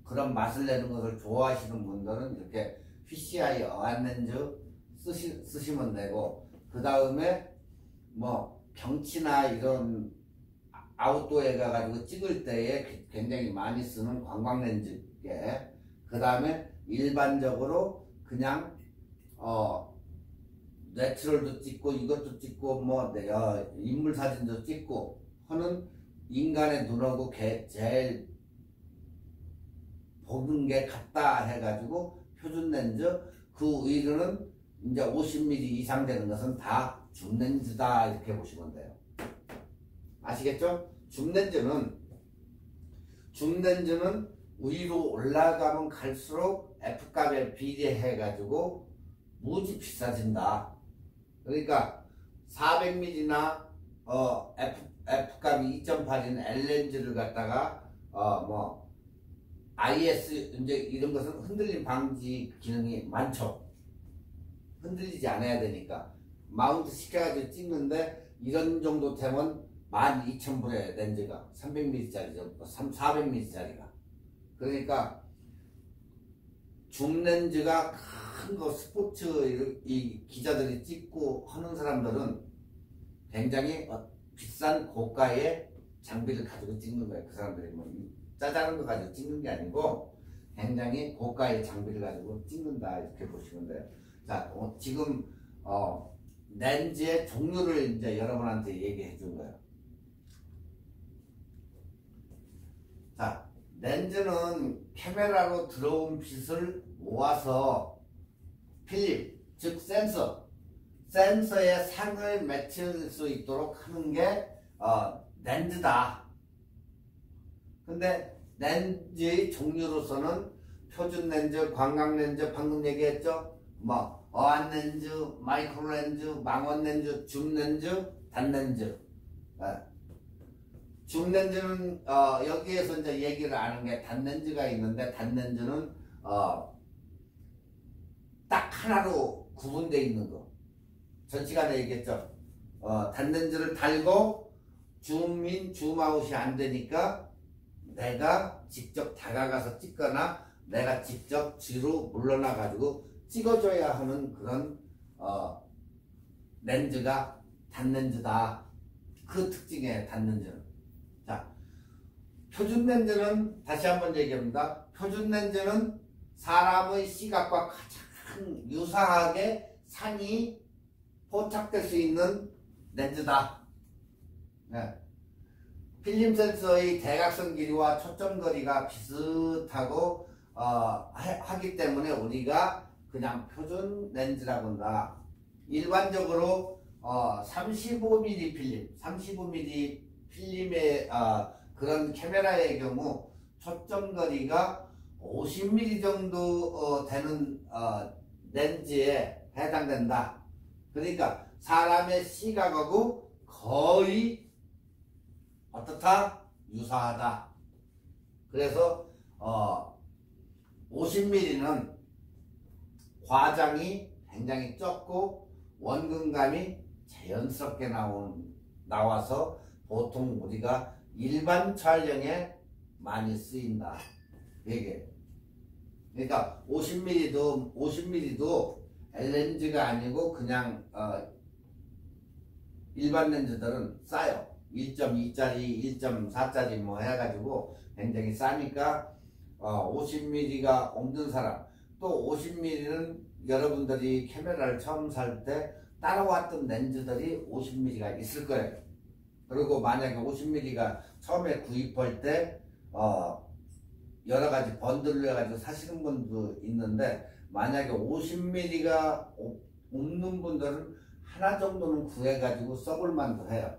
그런 맛을 내는 것을 좋아하시는 분들은 이렇게 PCI 어안 렌즈 쓰시면 되고, 그 다음에 뭐 경치나 이런 아웃도어에 가가지고 찍을 때에 굉장히 많이 쓰는 광각 렌즈에, 그 다음에 일반적으로 그냥 내추럴도 찍고 이것도 찍고 뭐 인물 사진도 찍고 하는 인간의 눈하고 제일 보는 게 같다 해가지고 표준 렌즈, 그 위로는 이제 50mm 이상 되는 것은 다 줌 렌즈다 이렇게 보시면 돼요. 아시겠죠? 줌 렌즈는 위로 올라가면 갈수록 F값에 비례해 가지고 무지 비싸진다. 그러니까 400mm나 F값이 2.8인 L렌즈를 갖다가 뭐 IS 이제 이런 것은 흔들림 방지 기능이 많죠. 흔들리지 않아야 되니까 마운트 시켜가지고 찍는데, 이런 정도 되면 12,000불에 렌즈가 300mm짜리죠. 400mm짜리가. 그러니까 줌 렌즈가 큰 거 스포츠 이 기자들이 찍고 하는 사람들은 굉장히 비싼 고가의 장비를 가지고 찍는 거예요. 그 사람들이 뭐 짜잘한 거 가지고 찍는 게 아니고 굉장히 고가의 장비를 가지고 찍는다 이렇게 보시면 돼요. 자, 지금 렌즈의 종류를 이제 여러분한테 얘기해 준 거예요. 자, 렌즈는 카메라로 들어온 빛을 모아서 필름, 즉 센서에 상을 맺힐 수 있도록 하는 게 렌즈다. 근데 렌즈의 종류로서는 표준 렌즈, 관광 렌즈, 방금 얘기했죠? 뭐 어안 렌즈, 마이크로 렌즈, 망원 렌즈, 줌 렌즈, 단 렌즈. 줌 렌즈는 여기에서 이제 얘기를 하는 게 단 렌즈가 있는데, 단 렌즈는 딱 하나로 구분되어 있는 거. 전 시간에 얘기했죠. 단 렌즈를 달고 줌인, 줌아웃이 안 되니까 내가 직접 다가가서 찍거나 내가 직접 뒤로 물러나 가지고 찍어줘야 하는 그런 렌즈가 단 렌즈다. 그 특징이에요, 단 렌즈는. 자, 표준 렌즈는 다시 한번 얘기합니다. 표준 렌즈는 사람의 시각과 가장 유사하게 상이 포착될 수 있는 렌즈다. 네. 필름 센서의 대각선 길이와 초점 거리가 비슷하고 하기 때문에 우리가 그냥 표준 렌즈라고 한다. 일반적으로 35mm 필름, 35mm 필름의 그런 카메라의 경우 초점 거리가 50mm 정도 되는 렌즈에 해당된다. 그러니까 사람의 시각하고 거의 어떻다? 유사하다. 그래서 50mm는 과장이 굉장히 적고 원근감이 자연스럽게 나와서 보통 우리가 일반 촬영에 많이 쓰인다. 이게. 그러니까 50mm도 L렌즈가 아니고 그냥 일반 렌즈들은 싸요. 1.2짜리, 1.4짜리 뭐 해가지고 굉장히 싸니까 50mm가 없는 사람, 또 50mm는 여러분들이 카메라를 처음 살 때 따라왔던 렌즈들이 50mm가 있을 거예요. 그리고 만약에 50mm가 처음에 구입할 때 여러 가지 번들로 해가지고 사시는 분도 있는데, 만약에 50mm가 없는 분들은 하나 정도는 구해가지고 써볼 만도 해요.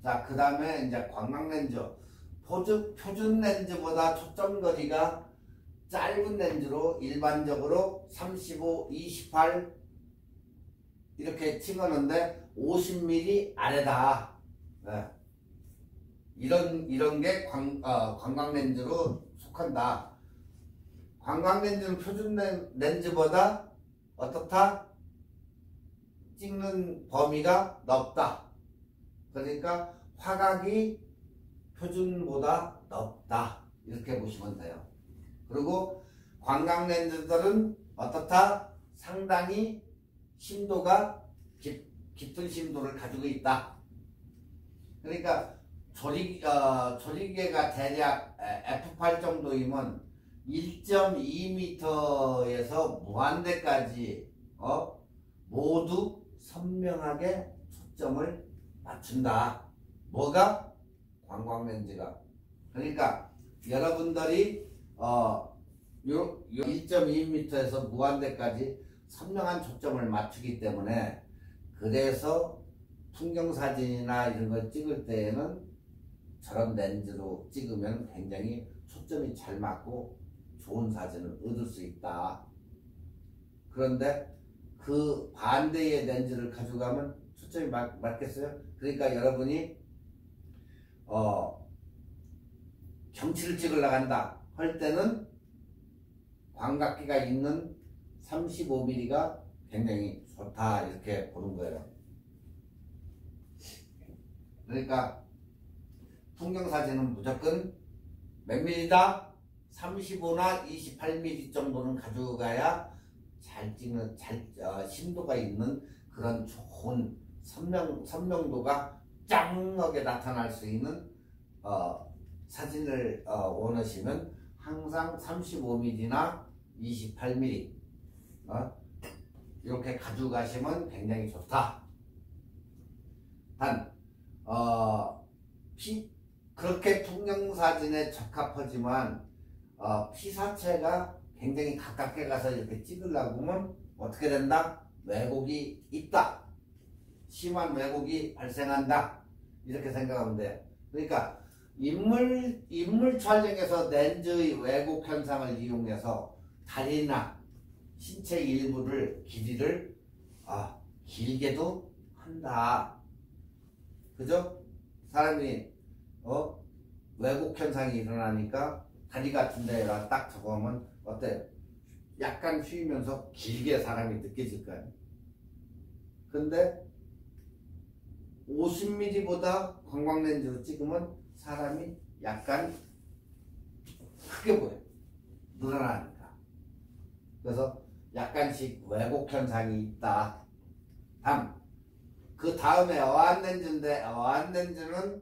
자, 그 다음에 이제 관광 렌즈. 표준 렌즈보다 초점 거리가 짧은 렌즈로 일반적으로 35, 28 이렇게 찍었는데 50mm 아래다. 네. 이런 게 관광 렌즈로 속한다. 관광 렌즈는 표준 렌즈보다 어떻다? 찍는 범위가 넓다. 그러니까 화각이 표준보다 넓다. 이렇게 보시면 돼요. 그리고 관광 렌즈들은 어떻다? 상당히 심도가 깊은 심도를 가지고 있다. 그러니까 조리개가 대략 F8 정도이면 1.2m에서 무한대까지 모두 선명하게 초점을 맞춘다. 뭐가? 관광 렌즈가. 그러니까 여러분들이 1.2m에서 무한대까지 선명한 초점을 맞추기 때문에, 그래서 풍경사진이나 이런 걸 찍을 때에는 저런 렌즈로 찍으면 굉장히 초점이 잘 맞고 좋은 사진을 얻을 수 있다. 그런데 그 반대의 렌즈를 가져가면 초점이 맞겠어요? 그러니까 여러분이 경치를 찍으러 간다 할 때는 광각기가 있는 35mm가 굉장히 좋다, 이렇게 보는 거예요. 그러니까 풍경사진은 무조건 몇 mm다? 35나 28mm 정도는 가져가야 잘 찍는, 심도가 있는 그런 좋은 선명도가 짱하게 나타날 수 있는 사진을 원하시면 항상 35mm나 28mm 이렇게 가져가시면 굉장히 좋다. 단 그렇게 풍경사진에 적합하지만 피사체가 굉장히 가깝게 가서 이렇게 찍으려고 하면 어떻게 된다? 왜곡이 있다. 심한 왜곡이 발생한다. 이렇게 생각하면 돼요. 그러니까 인물 촬영에서 렌즈의 왜곡 현상을 이용해서 다리나 신체 일부를 길이를 길게도 한다. 그죠? 사람이 왜곡 현상이 일어나니까 다리 같은 데가 딱 적으면 어때요? 약간 휘면서 길게 사람이 느껴질 거예요. 근데 50mm보다 관광렌즈로 찍으면 사람이 약간 크게 보여요. 늘어나니까. 그래서 약간씩 왜곡 현상이 있다. 그 다음에 어안렌즈인데, 어안렌즈는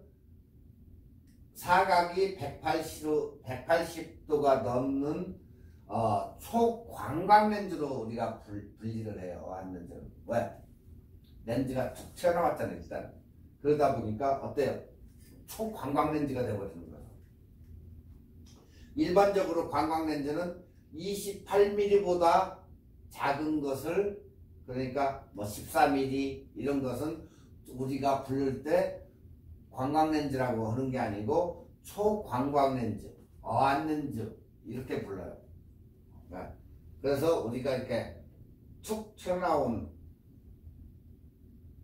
사각이 180도가 넘는 초광광렌즈로 우리가 분리를 해요. 어안렌즈는. 왜? 렌즈가 툭 튀어나왔잖아요. 일단. 그러다 보니까 어때요? 초광광렌즈가 되어버리는 거예요. 일반적으로 광광렌즈는 28mm보다 작은 것을, 그러니까 뭐 14mm 이런 것은 우리가 부를 때 관광렌즈라고 하는 게 아니고 초광광렌즈, 어안렌즈 이렇게 불러요. 그래서 우리가 이렇게 툭 튀어나온,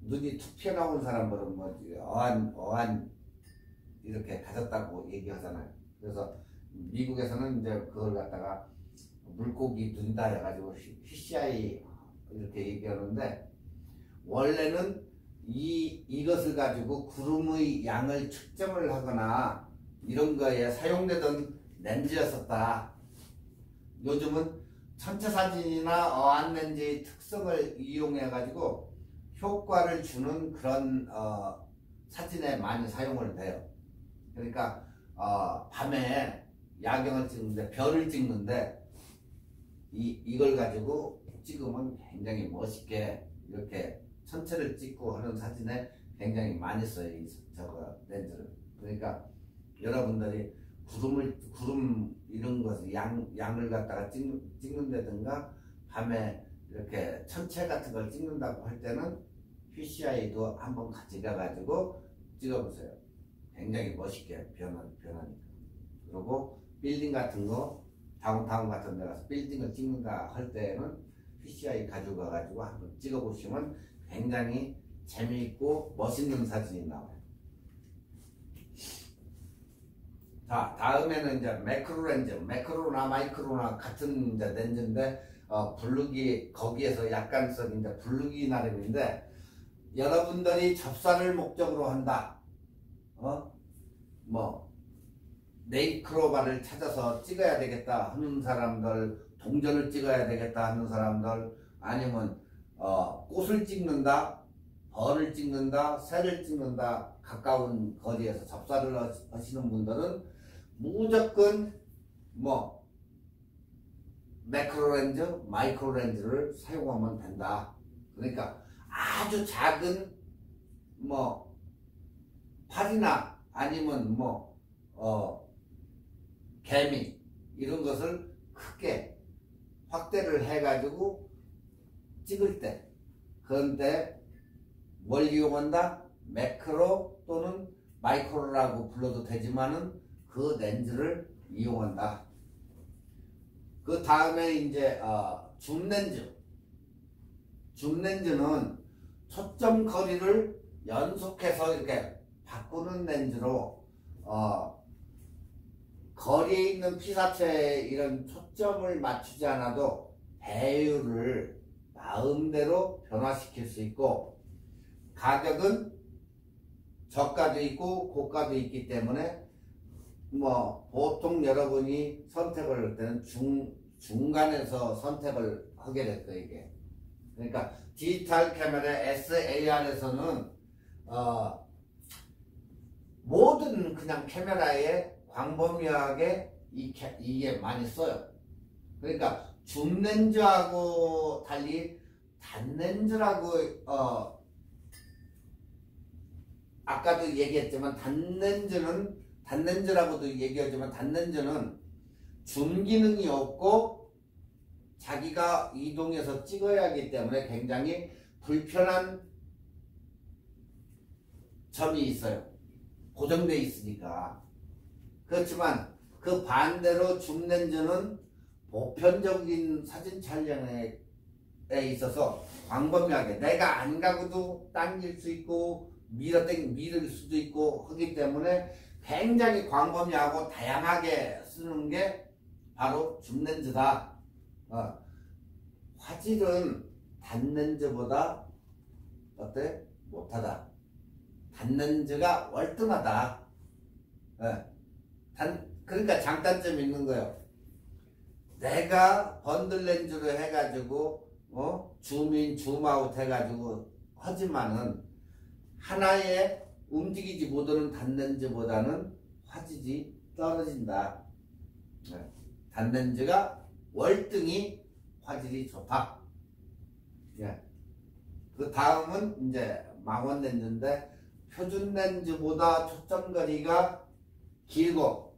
눈이 툭 튀어나온 사람들은 뭐지, 어안 이렇게 가졌다고 얘기하잖아요. 그래서 미국에서는 이제 그걸 갖다가 물고기 눈이다 해가지고 피시아이 이렇게 얘기하는데, 원래는 이것을 가지고 구름의 양을 측정을 하거나 이런 거에 사용되던 렌즈였었다. 요즘은 천체사진이나 어안렌즈의 특성을 이용해 가지고 효과를 주는 그런 사진에 많이 사용을 돼요. 그러니까 밤에 야경을 찍는데, 별을 찍는데 이걸 가지고 찍으면 굉장히 멋있게 이렇게 천체를 찍고 하는 사진에 굉장히 많이 써요. 저거 렌즈를. 그러니까 여러분들이 구름 이런 것을 양을 갖다가 찍는다든가 밤에 이렇게 천체 같은 걸 찍는다고 할 때는 PCI도 한번 같이 가가지고 찍어보세요. 굉장히 멋있게 변하니까. 그리고 빌딩 같은 거, 다운타운 같은 데 가서 빌딩을 찍는다 할 때는 PCI 가지고 가가지고 한번 찍어보시면 굉장히 재미있고 멋있는 사진이 나와요. 자, 다음에는 이제 매크로렌즈, 매크로나 마이크로나 같은 이제 렌즈인데 부르기, 거기에서 약간씩 이제 부르기 나름인데, 여러분들이 접사를 목적으로 한다. 네이크로바를 찾아서 찍어야 되겠다 하는 사람들, 동전을 찍어야 되겠다 하는 사람들, 아니면 꽃을 찍는다, 벌을 찍는다, 새를 찍는다, 가까운 거리에서 접사를 하시는 분들은 무조건 매크로렌즈, 마이크로렌즈를 사용하면 된다. 그러니까 아주 작은 팔이나 아니면 개미 이런 것을 크게 확대를 해가지고 찍을 때, 그런데 뭘 이용한다? 매크로 또는 마이크로라고 불러도 되지만은 그 렌즈를 이용한다. 그 다음에 이제 줌렌즈. 줌렌즈는 초점 거리를 연속해서 이렇게 바꾸는 렌즈로 거리에 있는 피사체에 이런 초점을 맞추지 않아도 배율을 마음대로 변화시킬 수 있고, 가격은 저가도 있고 고가도 있기 때문에 보통 여러분이 선택을 할 때는 중간에서 선택을 하게 될 거예요. 이게 그러니까 디지털 카메라 SAR에서는 모든 그냥 카메라에 광범위하게 이게 많이 써요. 그러니까 줌렌즈하고 달리 단렌즈라고 아까도 얘기했지만 단렌즈는 단렌즈라고도 얘기하지만 단렌즈는 줌 기능이 없고 자기가 이동해서 찍어야 하기 때문에 굉장히 불편한 점이 있어요. 고정되어 있으니까. 그렇지만 그 반대로 줌렌즈는 보편적인 사진 촬영에 있어서 광범위하게 내가 안 가고도 당길 수 있고 밀을 수도 있고 하기 때문에 굉장히 광범위하고 다양하게 쓰는 게 바로 줌렌즈다. 화질은 단렌즈보다 어때? 못하다. 단렌즈가 월등하다. 그러니까 장단점이 있는 거예요. 내가 번들 렌즈로 해가지고 줌인 줌아웃 해가지고 하지만은 하나의 움직이지 못하는 단렌즈보다는 화질이 떨어진다. 단렌즈가 월등히 화질이 좋다. 그 다음은 이제 망원 렌즈인데 표준 렌즈보다 초점거리가 길고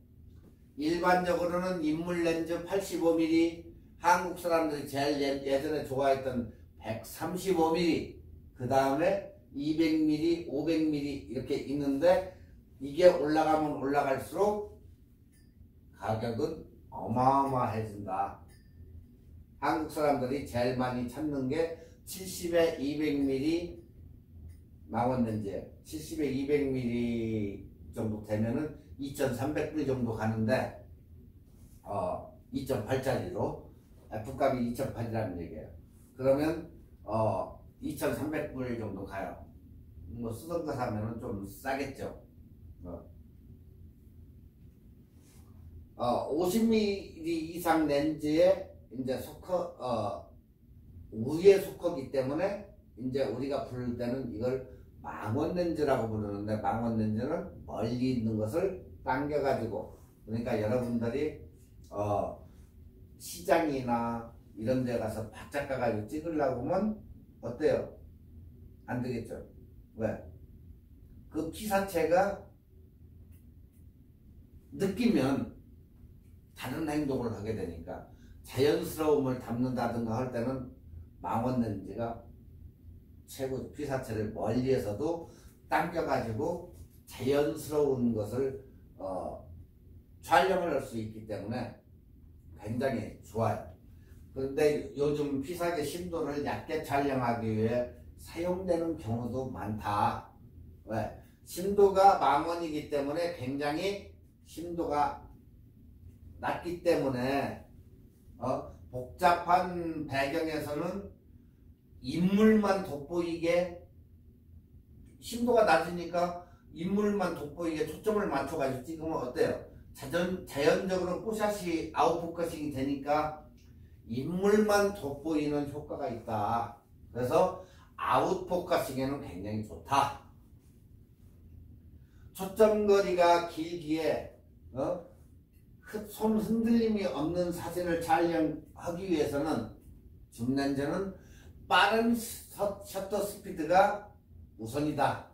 일반적으로는 인물 렌즈 85mm, 한국 사람들이 제일 예전에 좋아했던 135mm, 그 다음에 200mm, 500mm 이렇게 있는데 이게 올라가면 올라갈수록 가격은 어마어마해진다. 한국 사람들이 제일 많이 찾는 게 70에 200mm 망원 렌즈예요. 70에 200mm 정도 되면은 2,300불 정도 가는데 2.8짜리로 F값이 2.8이라는 얘기예요. 그러면 2,300불 정도 가요. 뭐 쓰던 거 사면은 좀 싸겠죠. 50mm 이상 렌즈에 이제 우위에 속하기 때문에 이제 우리가 부를 때는 이걸 망원 렌즈라고 부르는데, 망원 렌즈는 멀리 있는 것을 당겨가지고, 그러니까 여러분들이 시장이나 이런 데 가서 바짝 가가지고 찍으려고 하면 어때요? 안 되겠죠. 왜? 그 피사체가 느끼면 다른 행동을 하게 되니까 자연스러움을 담는다든가 할 때는 망원 렌즈가 최고. 피사체를 멀리에서도 당겨가지고 자연스러운 것을 촬영을 할 수 있기 때문에 굉장히 좋아요. 그런데 요즘 피사체 심도를 얕게 촬영하기 위해 사용되는 경우도 많다. 왜? 심도가 망원이기 때문에 굉장히 심도가 낮기 때문에 복잡한 배경에서는 인물만 돋보이게, 심도가 낮으니까 인물만 돋보이게 초점을 맞춰가지고 찍으면 어때요? 자연적으로 뽀샷이 아웃포커싱이 되니까 인물만 돋보이는 효과가 있다. 그래서 아웃포커싱에는 굉장히 좋다. 초점거리가 길기에 손 흔들림이 없는 사진을 촬영하기 위해서는 줌렌즈는 빠른 셔터 스피드가 우선이다.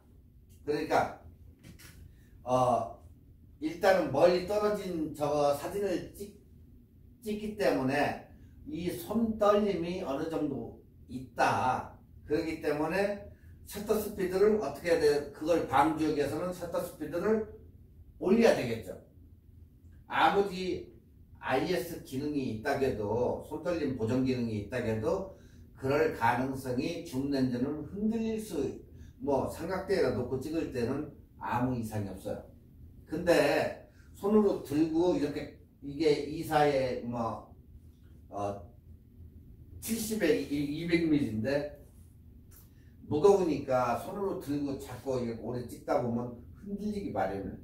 그러니까 일단은 멀리 떨어진 저 사진을 찍기 때문에 이 손 떨림이 어느 정도 있다. 그렇기 때문에 셔터 스피드를 어떻게 해야 돼요? 그걸 방지하기 위해서는 셔터 스피드를 올려야 되겠죠. 아무리 IS 기능이 있다고 해도, 손떨림 보정 기능이 있다고 해도 그럴 가능성이 줌 렌즈는 흔들릴 삼각대에다 놓고 찍을 때는 아무 이상이 없어요. 근데 손으로 들고 이렇게, 이게 이사에 70에 200mm인데 무거우니까 손으로 들고 자꾸 이렇게 오래 찍다 보면 흔들리기 마련이에요.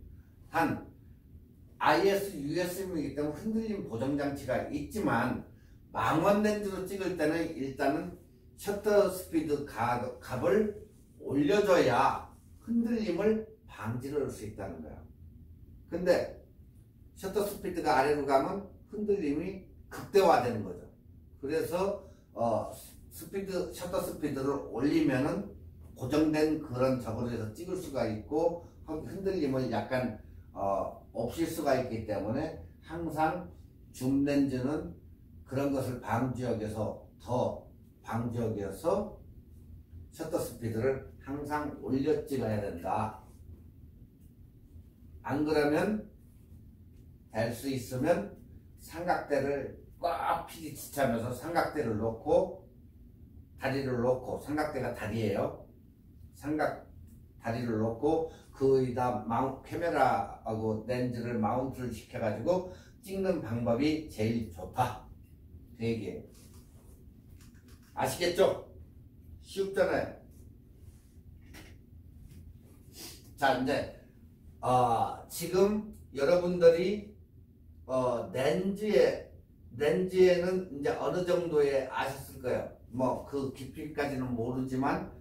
단 IS, USB이기 때문에 흔들림 보정 장치가 있지만 망원 렌즈로 찍을 때는 일단은 셔터 스피드 값을 올려줘야 흔들림을 방지를 할 수 있다는 거야. 근데 셔터 스피드가 아래로 가면 흔들림이 극대화되는 거죠. 그래서 셔터 스피드를 올리면은 고정된 그런 저거에서 찍을 수가 있고, 흔들림을 약간 없을 수가 있기 때문에 항상 줌렌즈는 그런 것을 더 방지하기 위해서 셔터 스피드를 항상 올려 찍어야 된다. 안 그러면 될 수 있으면 삼각대를 꽉 피지치면서 삼각대를 놓고 다리를 놓고, 삼각대가 다리예요. 다리를 놓고 거기다 카메라하고 렌즈를 마운트를 시켜가지고 찍는 방법이 제일 좋다. 그 얘기예요. 아시겠죠? 쉽잖아요. 자, 이제 지금 여러분들이 렌즈에는 이제 어느 정도에 아셨을 거예요. 뭐 그 깊이까지는 모르지만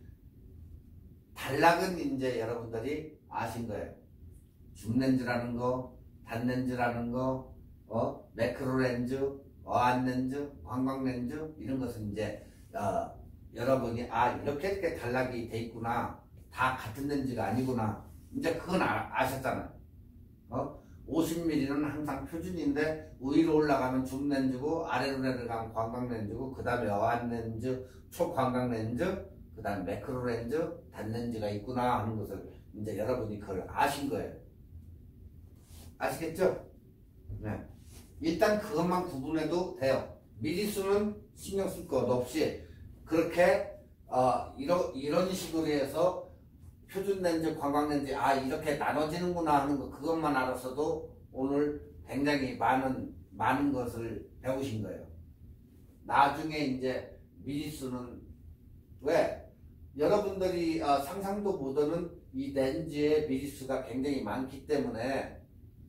단락은 이제 여러분들이 아신 거예요. 줌렌즈라는 거, 단렌즈라는 거, 매크로 렌즈, 어안 렌즈, 관광 렌즈 이런 것은 이제 여러분이 이렇게 단락이 돼 있구나. 다 같은 렌즈가 아니구나. 이제 그건 아셨잖아요. 50mm는 항상 표준인데 위로 올라가면 줌 렌즈고 아래로 내려가면 관광 렌즈고 그 다음에 어안 렌즈, 초관광 렌즈, 그 다음에 매크로 렌즈, 단 렌즈가 있구나 하는 것을 이제 여러분이 그걸 아신 거예요. 아시겠죠? 네. 일단 그것만 구분해도 돼요. 미리수는 신경 쓸 것 없이 그렇게 이런 식으로 해서 표준 렌즈, 관광 렌즈 이렇게 나눠지는구나 하는 거 그것만 알았어도 오늘 굉장히 많은 것을 배우신 거예요. 나중에 이제 미리수는 왜 여러분들이 상상도 못하는 이 렌즈의 미리수가 굉장히 많기 때문에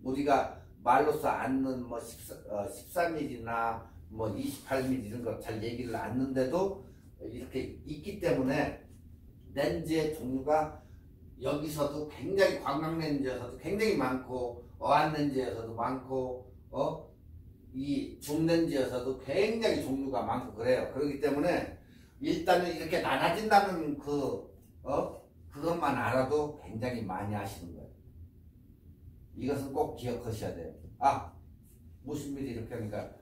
우리가 말로써 않는 뭐 13mm나 뭐 28mm 이런 거 잘 얘기를 않는데도 이렇게 있기 때문에 렌즈의 종류가 여기서도 굉장히 관광 렌즈에서도 굉장히 많고 어안 렌즈에서도 많고 이 줌 렌즈에서도 굉장히 종류가 많고 그래요. 그렇기 때문에 일단은 이렇게 나눠진다는 그것만 알아도 굉장히 많이 아시는 거예요. 이것은 꼭 기억하셔야 돼요. 50mm 이렇게 하니까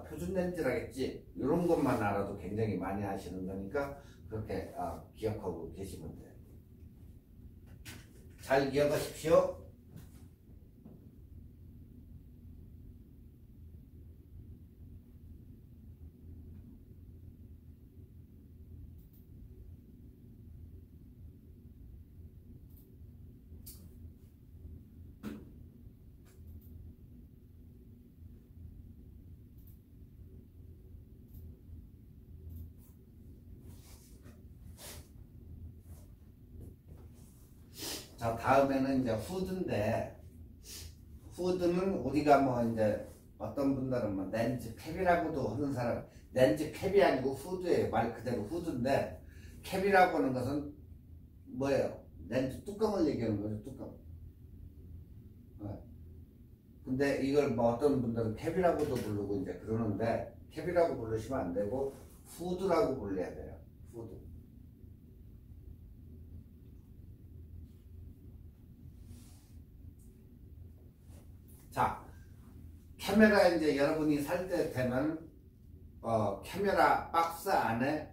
표준 렌즈라겠지. 이런 것만 알아도 굉장히 많이 아시는 거니까 그렇게 기억하고 계시면 돼요. 잘 기억하십시오. 자, 다음에는 이제 후드인데, 후드는 우리가 뭐 이제 어떤 분들은 뭐 렌즈 캡이라고도 하는 사람, 렌즈 캡이 아니고 후드예요. 말 그대로 후드인데, 캡이라고 하는 것은 뭐예요? 렌즈 뚜껑을 얘기하는 거죠, 뚜껑. 근데 이걸 뭐 어떤 분들은 캡이라고도 부르고 이제 그러는데, 캡이라고 부르시면 안 되고, 후드라고 불러야 돼요. 후드. 자, 카메라 이제 여러분이 살 때 되면 카메라 박스 안에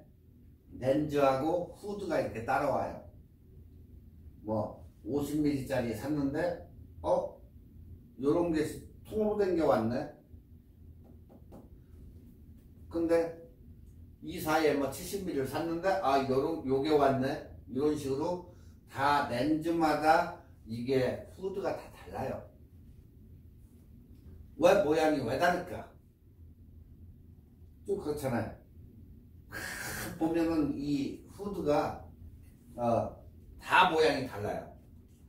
렌즈하고 후드가 이렇게 따라와요. 뭐 50mm짜리 샀는데 요런 게 통으로 된 게 왔네. 근데 이 사이에 뭐 70mm를 샀는데 요게 왔네. 이런 식으로 다 렌즈마다 이게 후드가 다 달라요. 왜 모양이 왜 다를까? 좀 그렇잖아요. 보면은 이 후드가 다 모양이 달라요.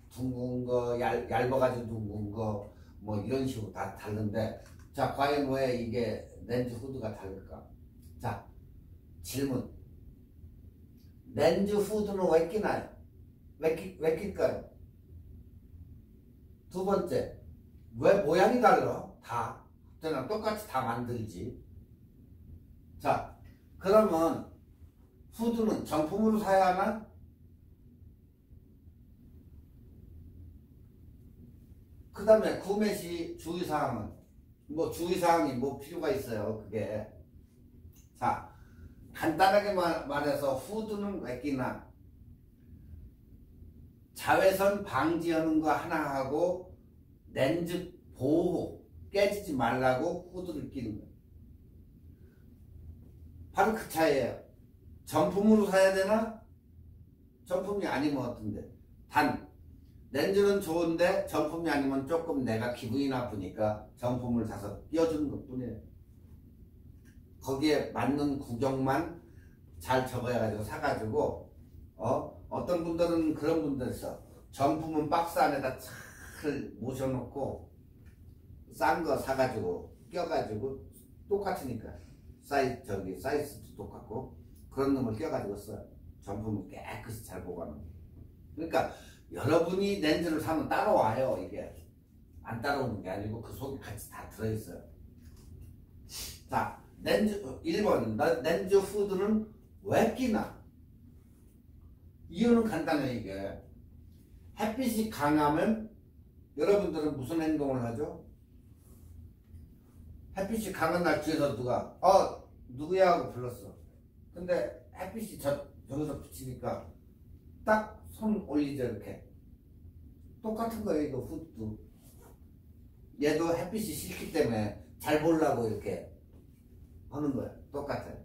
둥근 거, 얇아가지고 둥근 거, 뭐 이런 식으로 다 다른데, 자, 과연 왜 이게 렌즈 후드가 다를까? 자, 질문. 렌즈 후드는 왜 끼나요? 왜 낄까요? 두 번째, 왜 모양이 달라? 다 그냥 똑같이 다 만들지. 자, 그러면 후드는 정품으로 사야 하나? 그 다음에 구매 시 주의사항은 뭐 주의사항이 뭐 필요가 있어요. 그게 자 간단하게 말해서 후드는 왜 끼나 자외선 방지하는 거 하나 하고 렌즈 보호 깨지지 말라고 후드를 끼는 거예요. 바로 그 차이예요. 정품으로 사야 되나? 정품이 아니면 어떤데? 단 렌즈는 좋은데 정품이 아니면 조금 내가 기분이 나쁘니까 정품을 사서 끼워주는 것 뿐이에요. 거기에 맞는 구경만 잘 적어가지고 사가지고 어떤 분들은 그런 분들 있어. 정품은 박스 안에다 잘 모셔놓고 싼 거 사가지고 껴가지고 똑같으니까 사이즈도 똑같고 그런 놈을 껴가지고 써요. 정품은 깨끗이 잘 보관하고. 그러니까 여러분이 렌즈를 사면 따라와요. 이게 안 따라오는 게 아니고 그 속에 같이 다 들어있어요. 자 렌즈 1번 렌즈 후드는 왜 끼나? 이유는 간단해. 이게 햇빛이 강하면 여러분들은 무슨 행동을 하죠? 햇빛이 강한 날 뒤에서 누가 누구야 하고 불렀어. 근데 햇빛이 저기서 비치니까 딱 손 올리죠. 이렇게 똑같은 거예요. 이거 후드도 얘도 햇빛이 싫기 때문에 잘 보려고 이렇게 하는 거예요. 똑같아요.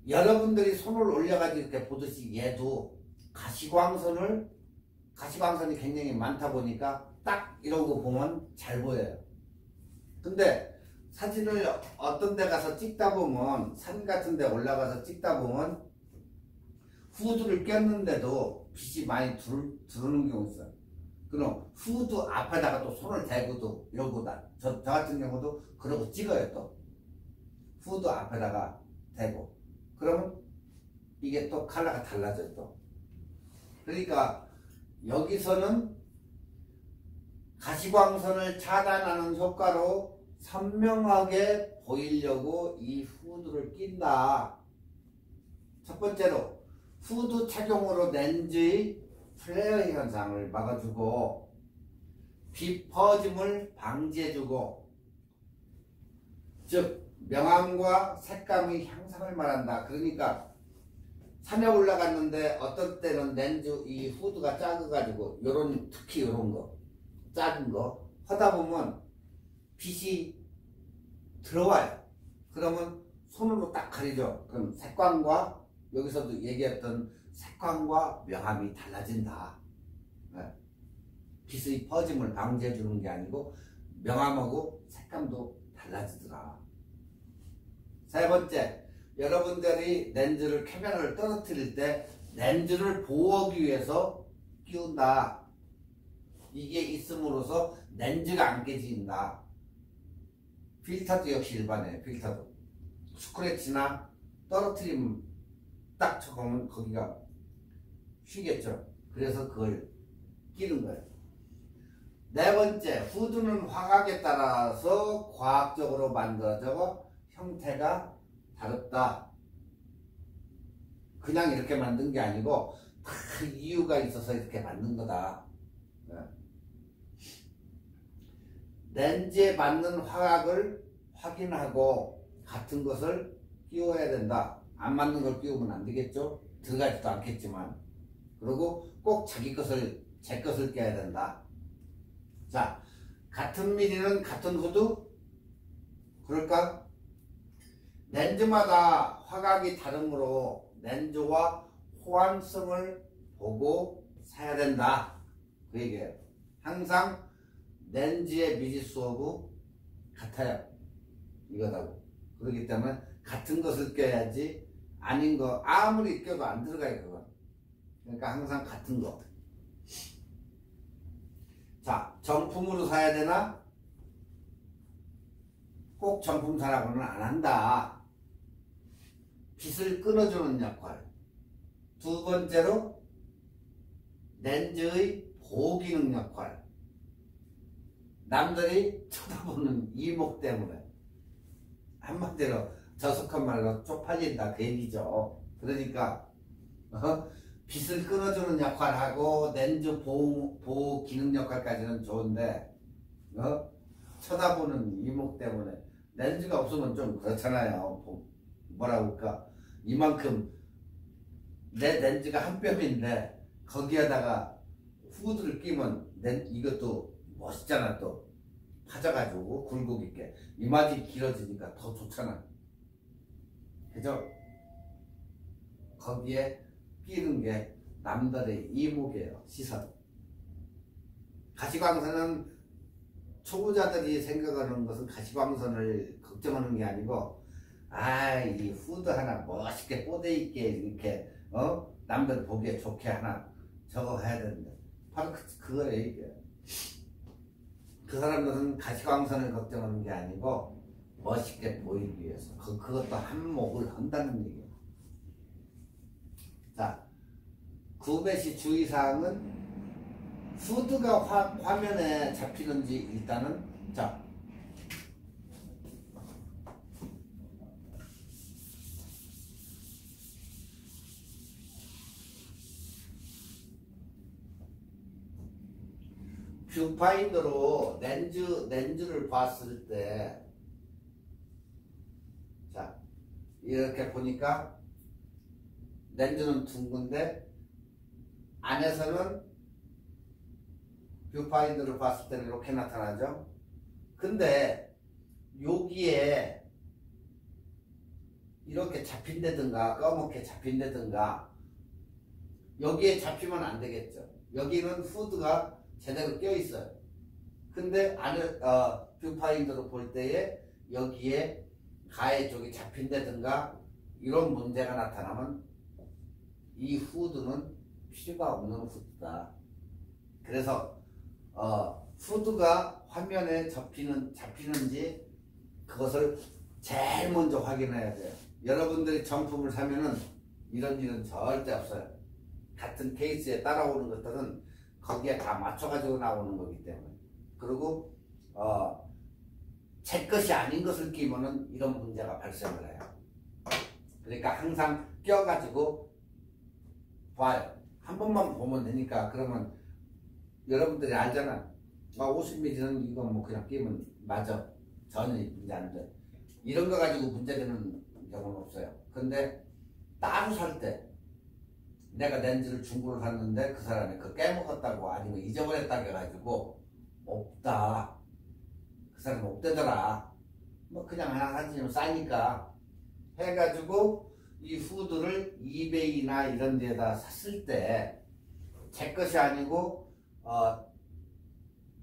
여러분들이 손을 올려가지고 이렇게 보듯이 얘도 가시광선이 굉장히 많다 보니까 딱 이런 거 보면 잘 보여요. 근데 사진을 어떤 데 가서 찍다 보면 산 같은 데 올라가서 찍다 보면 후드를 꼈는데도 빛이 많이 들어오는 경우 있어요. 그럼 후드 앞에다가 또 손을 대고도 이러고다 저 같은 경우도 그러고 찍어요. 또 후드 앞에다가 대고 그러면 이게 또 컬러가 달라져요. 또 그러니까 여기서는 가시광선을 차단하는 효과로 선명하게 보이려고 이 후드를 낀다. 첫 번째로 후드 착용으로 렌즈의 플레어 현상을 막아주고 빛 퍼짐을 방지해주고 즉 명암과 색감의 향상을 말한다. 그러니까 산에 올라갔는데 어떤 때는 렌즈 이 후드가 작아가지고 특히 요런 거 작은 거 하다 보면 빛이 들어와요. 그러면 손으로 딱 가리죠. 그럼 색감과 여기서도 얘기했던 색감과 명암이 달라진다. 네. 빛의 퍼짐을 방지해 주는 게 아니고 명암하고 색감도 달라지더라. 세 번째, 여러분들이 렌즈를 카메라를 떨어뜨릴 때 렌즈를 보호하기 위해서 끼운다. 이게 있음으로써 렌즈가 안 깨진다. 필터도 역시 일반이에요. 필터도 스크래치나 떨어뜨리면 딱 쳐보면 거기가 쉬겠죠. 그래서 그걸 끼는 거예요. 네 번째, 후드는 화각에 따라서 과학적으로 만들어져 형태가 다르다. 그냥 이렇게 만든 게 아니고 다 이유가 있어서 이렇게 만든 거다. 렌즈에 맞는 화각을 확인하고 같은 것을 끼워야 된다. 안 맞는 걸 끼우면 안 되겠죠. 들어가지도 않겠지만. 그리고 꼭 제 것을 껴야 된다. 자, 같은 미리는 같은 후드? 그럴까? 렌즈마다 화각이 다르므로 렌즈와 호환성을 보고 사야 된다. 그 얘기예요. 항상 렌즈의 미지수하고 같아요. 이거다고. 그렇기 때문에 같은 것을 껴야지 아닌 거 아무리 껴도 안 들어가요. 그건. 그러니까 항상 같은 거. 자, 정품으로 사야 되나? 꼭 정품 사라고는 안 한다. 빛을 끊어주는 역할. 두 번째로 렌즈의 보호 기능 역할. 남들이 쳐다보는 이목 때문에 한마디로 저속한 말로 쪽팔린다 그 얘기죠. 그러니까 빛을 끊어주는 역할하고 렌즈 보호 기능 역할까지는 좋은데 쳐다보는 이목 때문에 렌즈가 없으면 좀 그렇잖아요. 뭐라고 할까, 이만큼 내 렌즈가 한 뼘인데 거기에다가 후드를 끼면 이것도 멋있잖아. 또 파져가지고 굴곡 있게 이마지 길어지니까 더 좋잖아. 그죠? 거기에 끼는 게 남들의 이목이에요. 시선. 가시광선은 초보자들이 생각하는 것은 가시광선을 걱정하는 게 아니고, 이 후드 하나 멋있게 뽀대 있게 이렇게 남들 보기에 좋게 하나 저거 해야 되는데, 바로 그거예요. 이게 그 사람들은 가시광선을 걱정하는 게 아니고 멋있게 보이기 위해서 그것도 한몫을 한다는 얘기예요. 자, 구매시 주의사항은 후드가 화면에 잡히는지 일단은, 자, 뷰파인더로 렌즈를 봤을 때, 자, 이렇게 보니까 렌즈는 둥근데 안에서는 뷰파인더를 봤을 때는 이렇게 나타나죠. 근데 여기에 이렇게 잡힌다든가 검게 잡힌다든가 여기에 잡히면 안 되겠죠. 여기는 후드가 제대로 껴 있어요. 근데 안에 뷰파인더로 볼 때에 여기에 가해 쪽이 잡힌다든가 이런 문제가 나타나면 이 후드는 필요가 없는 후드다. 그래서 후드가 화면에 잡히는지 그것을 제일 먼저 확인해야 돼요. 여러분들이 정품을 사면은 이런 일은 절대 없어요. 같은 케이스에 따라오는 것들은 거기에 다 맞춰가지고 나오는 거기 때문에. 그리고 제 것이 아닌 것을 끼면은 이런 문제가 발생을 해요. 그러니까 항상 껴가지고 봐요. 한 번만 보면 되니까. 그러면 여러분들이 알잖아. 50mm는 이거 뭐 그냥 끼면 맞아. 전혀 문제 안 돼. 이런 거 가지고 문제되는 경우는 없어요. 근데 따로 살 때 내가 렌즈를 중고로 샀는데 그 사람이 그거 깨먹었다고 아니면 잊어버렸다고 해가지고 없다. 그 사람은 없대더라. 뭐 그냥 하나 사주면 싸니까 해가지고 이 후드를 이베이나 이런 데다 샀을 때 제 것이 아니고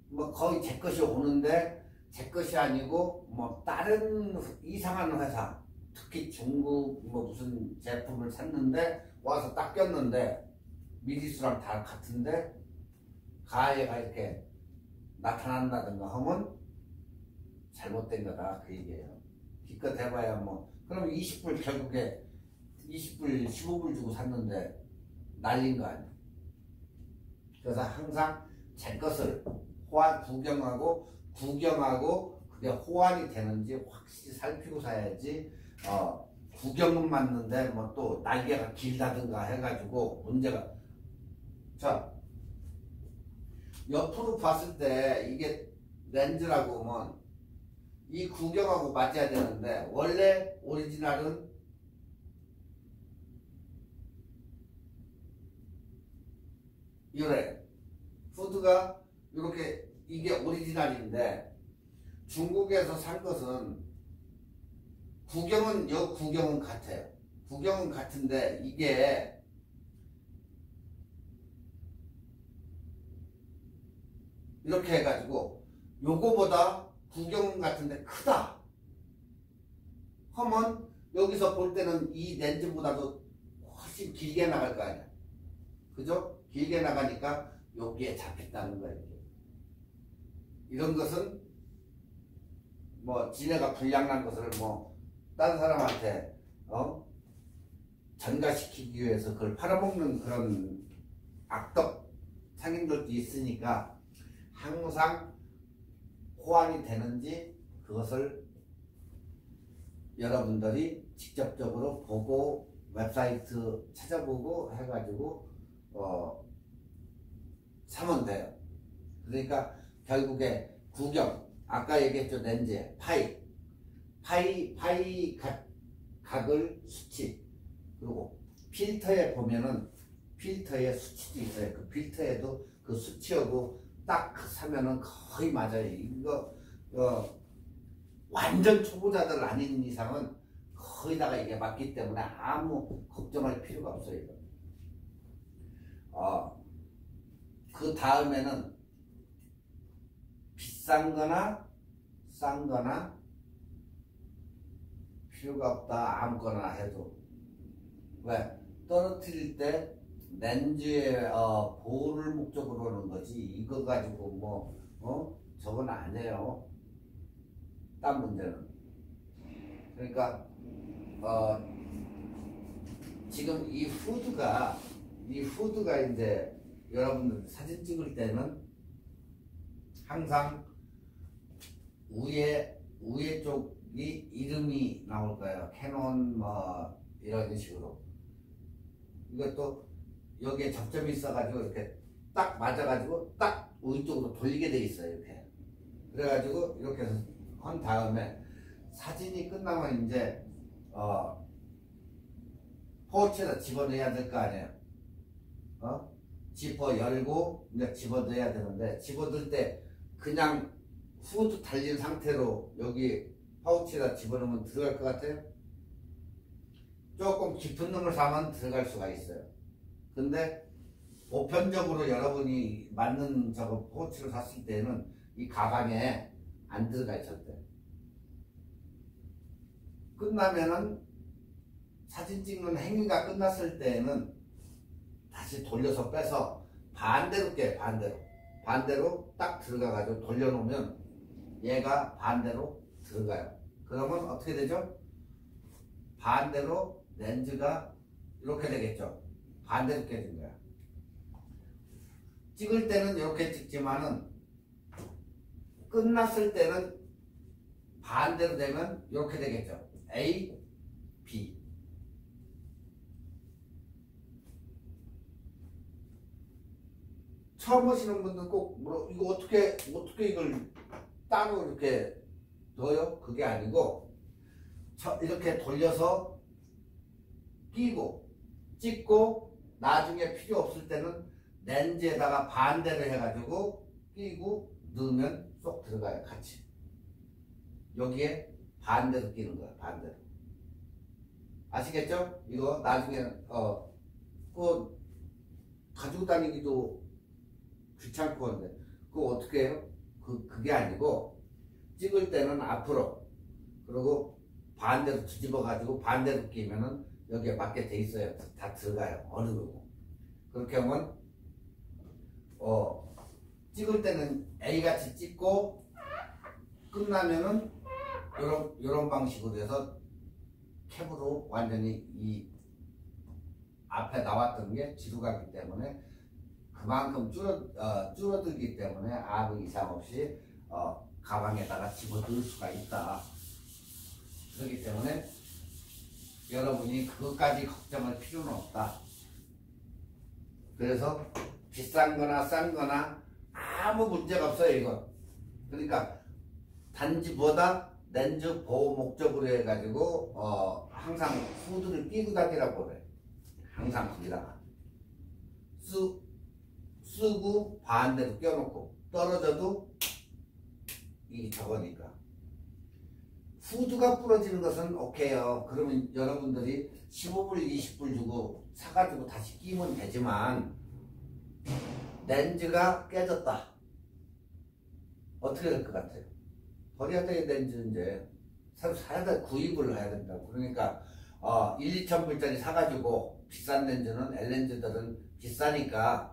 뭐 거의 제 것이 오는데 제 것이 아니고 뭐 다른 이상한 회사, 특히 중국 뭐 무슨 제품을 샀는데 와서 딱 꼈는데 미리수랑 다 같은데 가해가 이렇게 나타난다든가 하면 잘못된 거다 그 얘기예요. 기껏 해봐야 뭐 그럼 20불 결국에 20불 15불 주고 샀는데 날린 거 아니야. 그래서 항상 제 것을 구경하고 그게 호환이 되는지 확실히 살피고 사야지. 구경은 맞는데 뭐 또 날개가 길다든가 해가지고 문제가. 자, 옆으로 봤을 때 이게 렌즈라고 하면 이 구경하고 맞아야 되는데 원래 오리지널은 이래. 후드가 이렇게 이게 오리지널인데 중국에서 산 것은 구경은 같아요. 구경은 같은데 이게 이렇게 해가지고 요거보다 구경은 같은데 크다 하면 여기서 볼 때는 이 렌즈보다도 훨씬 길게 나갈 거 아니야. 그죠? 길게 나가니까 여기에 잡혔다는 거예요. 이런 것은 뭐 지네가 불량난 것을 뭐 다른 사람한테 전가시키기 위해서 그걸 팔아먹는 그런 악덕 상인들도 있으니까 항상 호환이 되는지 그것을 여러분들이 직접적으로 보고 웹사이트 찾아보고 해가지고 사면 돼요. 그러니까 결국에 구경, 아까 얘기했죠. 렌즈에 파이 각을 수치, 그리고 필터에 보면은 필터에 수치도 있어요. 그 필터에도 그 수치하고 딱 사면은 거의 맞아요. 이거 완전 초보자들 아닌 이상은 거의다가 이게 맞기 때문에 아무 걱정할 필요가 없어요. 이거. 그 다음에는 비싼 거나 싼 거나 필요가 없다. 아무거나 해도. 왜? 떨어뜨릴 때 렌즈의 보호를 목적으로 하는 거지. 이거 가지고 저건 아니에요. 딴 문제는. 그러니까 지금 이 후드가 이제 여러분들 사진 찍을 때는 항상 위에 쪽이 이름이 나올 거예요. 캐논 이런 식으로. 이것도 여기에 접점이 있어가지고 이렇게 딱 맞아가지고 딱 위쪽으로 돌리게 돼 있어요. 이렇게. 그래가지고 이렇게 한 다음에 사진이 끝나면 이제 포우치에다 집어넣어야 될 거 아니에요. 지퍼 열고 이제 집어넣어야 되는데, 집어넣을 때 그냥 후드 달린 상태로 여기 파우치에다 집어넣으면 들어갈 것 같아요? 조금 깊은 놈을 사면 들어갈 수가 있어요. 근데 보편적으로 여러분이 맞는 저거 파우치를 샀을 때는 이 가방에 안 들어가요. 절대. 끝나면은 사진 찍는 행위가 끝났을 때는 다시 돌려서 빼서 반대로 깨요. 반대로 딱 들어가가지고 돌려놓으면 얘가 반대로 들어가요. 그러면 어떻게 되죠? 반대로 렌즈가 이렇게 되겠죠. 반대로 깨진 거야. 찍을 때는 이렇게 찍지만은 끝났을 때는 반대로 되면 이렇게 되겠죠. A, B. 처음 보시는 분들 꼭 이거 어떻게 이걸 따로 이렇게 넣어요? 그게 아니고 이렇게 돌려서 끼고 찍고 나중에 필요 없을 때는 렌즈에다가 반대로 해가지고 끼고 넣으면 쏙 들어가요. 같이 여기에 반대로 끼는 거야. 반대로. 아시겠죠? 이거 나중에 그거 가지고 다니기도 귀찮고 한데 그거 어떻게 해요? 그게 아니고 찍을 때는 앞으로, 그리고 반대로 뒤집어 가지고 반대로 끼면은 여기에 맞게 돼 있어요. 다 들어가요. 어느 거고. 그렇게 하면 찍을 때는 A같이 찍고 끝나면은 요런 방식으로 해서 캡으로 완전히 이 앞에 나왔던 게 뒤로 가기 때문에 그만큼 줄어들기 때문에 아무 이상 없이 가방에다가 집어넣을 수가 있다. 그렇기 때문에 여러분이 그것까지 걱정할 필요는 없다. 그래서 비싼 거나 싼 거나 아무 문제가 없어요. 이거. 그러니까 단지 뭐다 렌즈 보호 목적으로 해가지고 항상 후드를 끼고 다니라고 그래. 항상 거기다가 쓰고 반대로 껴놓고 떨어져도 이 저거니까. 후드가 부러지는 것은 오케이요. 그러면 여러분들이 15불 20불 주고 사가지고 다시 끼면 되지만 렌즈가 깨졌다. 어떻게 될 것 같아요? 버려야 될 렌즈 이제 새로 사야 돼. 구입을 해야 된다고. 그러니까 1, 2천 불짜리 사가지고 비싼 렌즈는 L렌즈들은 비싸니까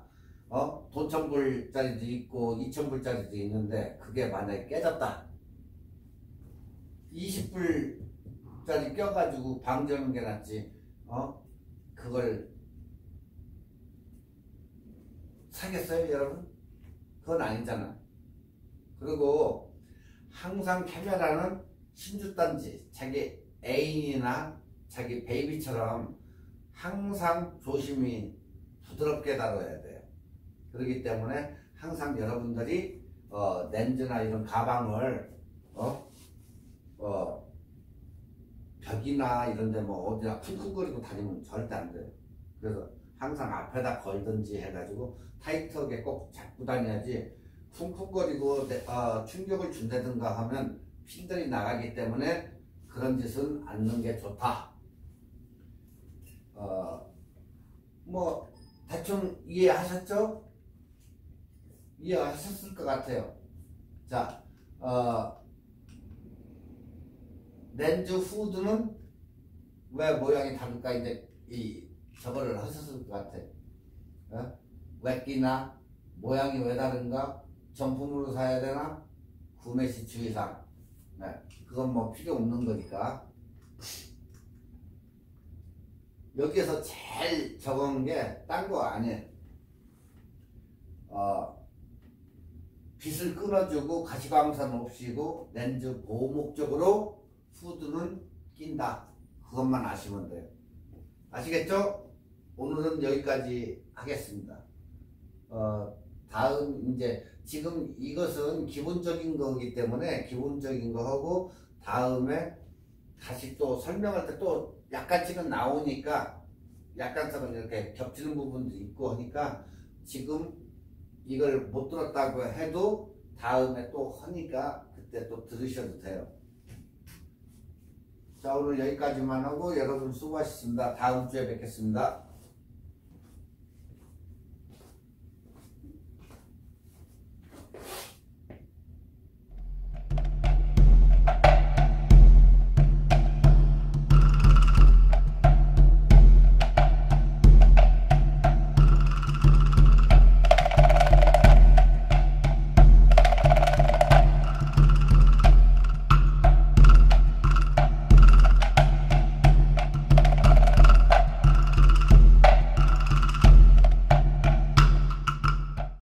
돈 1,000불짜리도 있고 2,000불짜리도 있는데 그게 만약에 깨졌다. 20불짜리 껴가지고 방지하는 게 낫지. 그걸 사겠어요, 여러분? 그건 아니잖아. 그리고 항상 카메라는 신주단지 자기 애인이나 자기 베이비처럼 항상 조심히 부드럽게 다뤄야 돼요. 그렇기 때문에 항상 여러분들이 렌즈나 이런 가방을 벽이나 이런 데 뭐 어디나 쿵쿵거리고 다니면 절대 안 돼요. 그래서 항상 앞에다 걸든지 해가지고 타이트하게 꼭 잡고 다녀야지, 쿵쿵거리고 충격을 준다든가 하면 핀들이 나가기 때문에 그런 짓은 않는 게 좋다. 뭐 대충 이해하셨죠? 이해하셨을 것 같아요. 자, 렌즈 후드는 왜 모양이 다를까? 이제 저거를 하셨을 것 같아. 웩기나 모양이 왜 다른가? 정품으로 사야 되나? 구매 시 주의사항. 네, 그건 뭐 필요 없는 거니까. 여기에서 제일 적은 게 딴 거 아니에요. 빛을 끊어주고 가시광선 없이고 렌즈 보호 목적으로 후드는 낀다. 그것만 아시면 돼요. 아시겠죠? 오늘은 여기까지 하겠습니다. 다음 이제 지금 이것은 기본적인 거기 때문에 기본적인 거 하고, 다음에 다시 또 설명할 때 또 약간씩은 나오니까 약간씩은 이렇게 겹치는 부분도 있고 하니까, 지금 이걸 못 들었다고 해도 다음에 또 하니까 그때 또 들으셔도 돼요. 자, 오늘 여기까지만 하고 여러분 수고하셨습니다. 다음 주에 뵙겠습니다.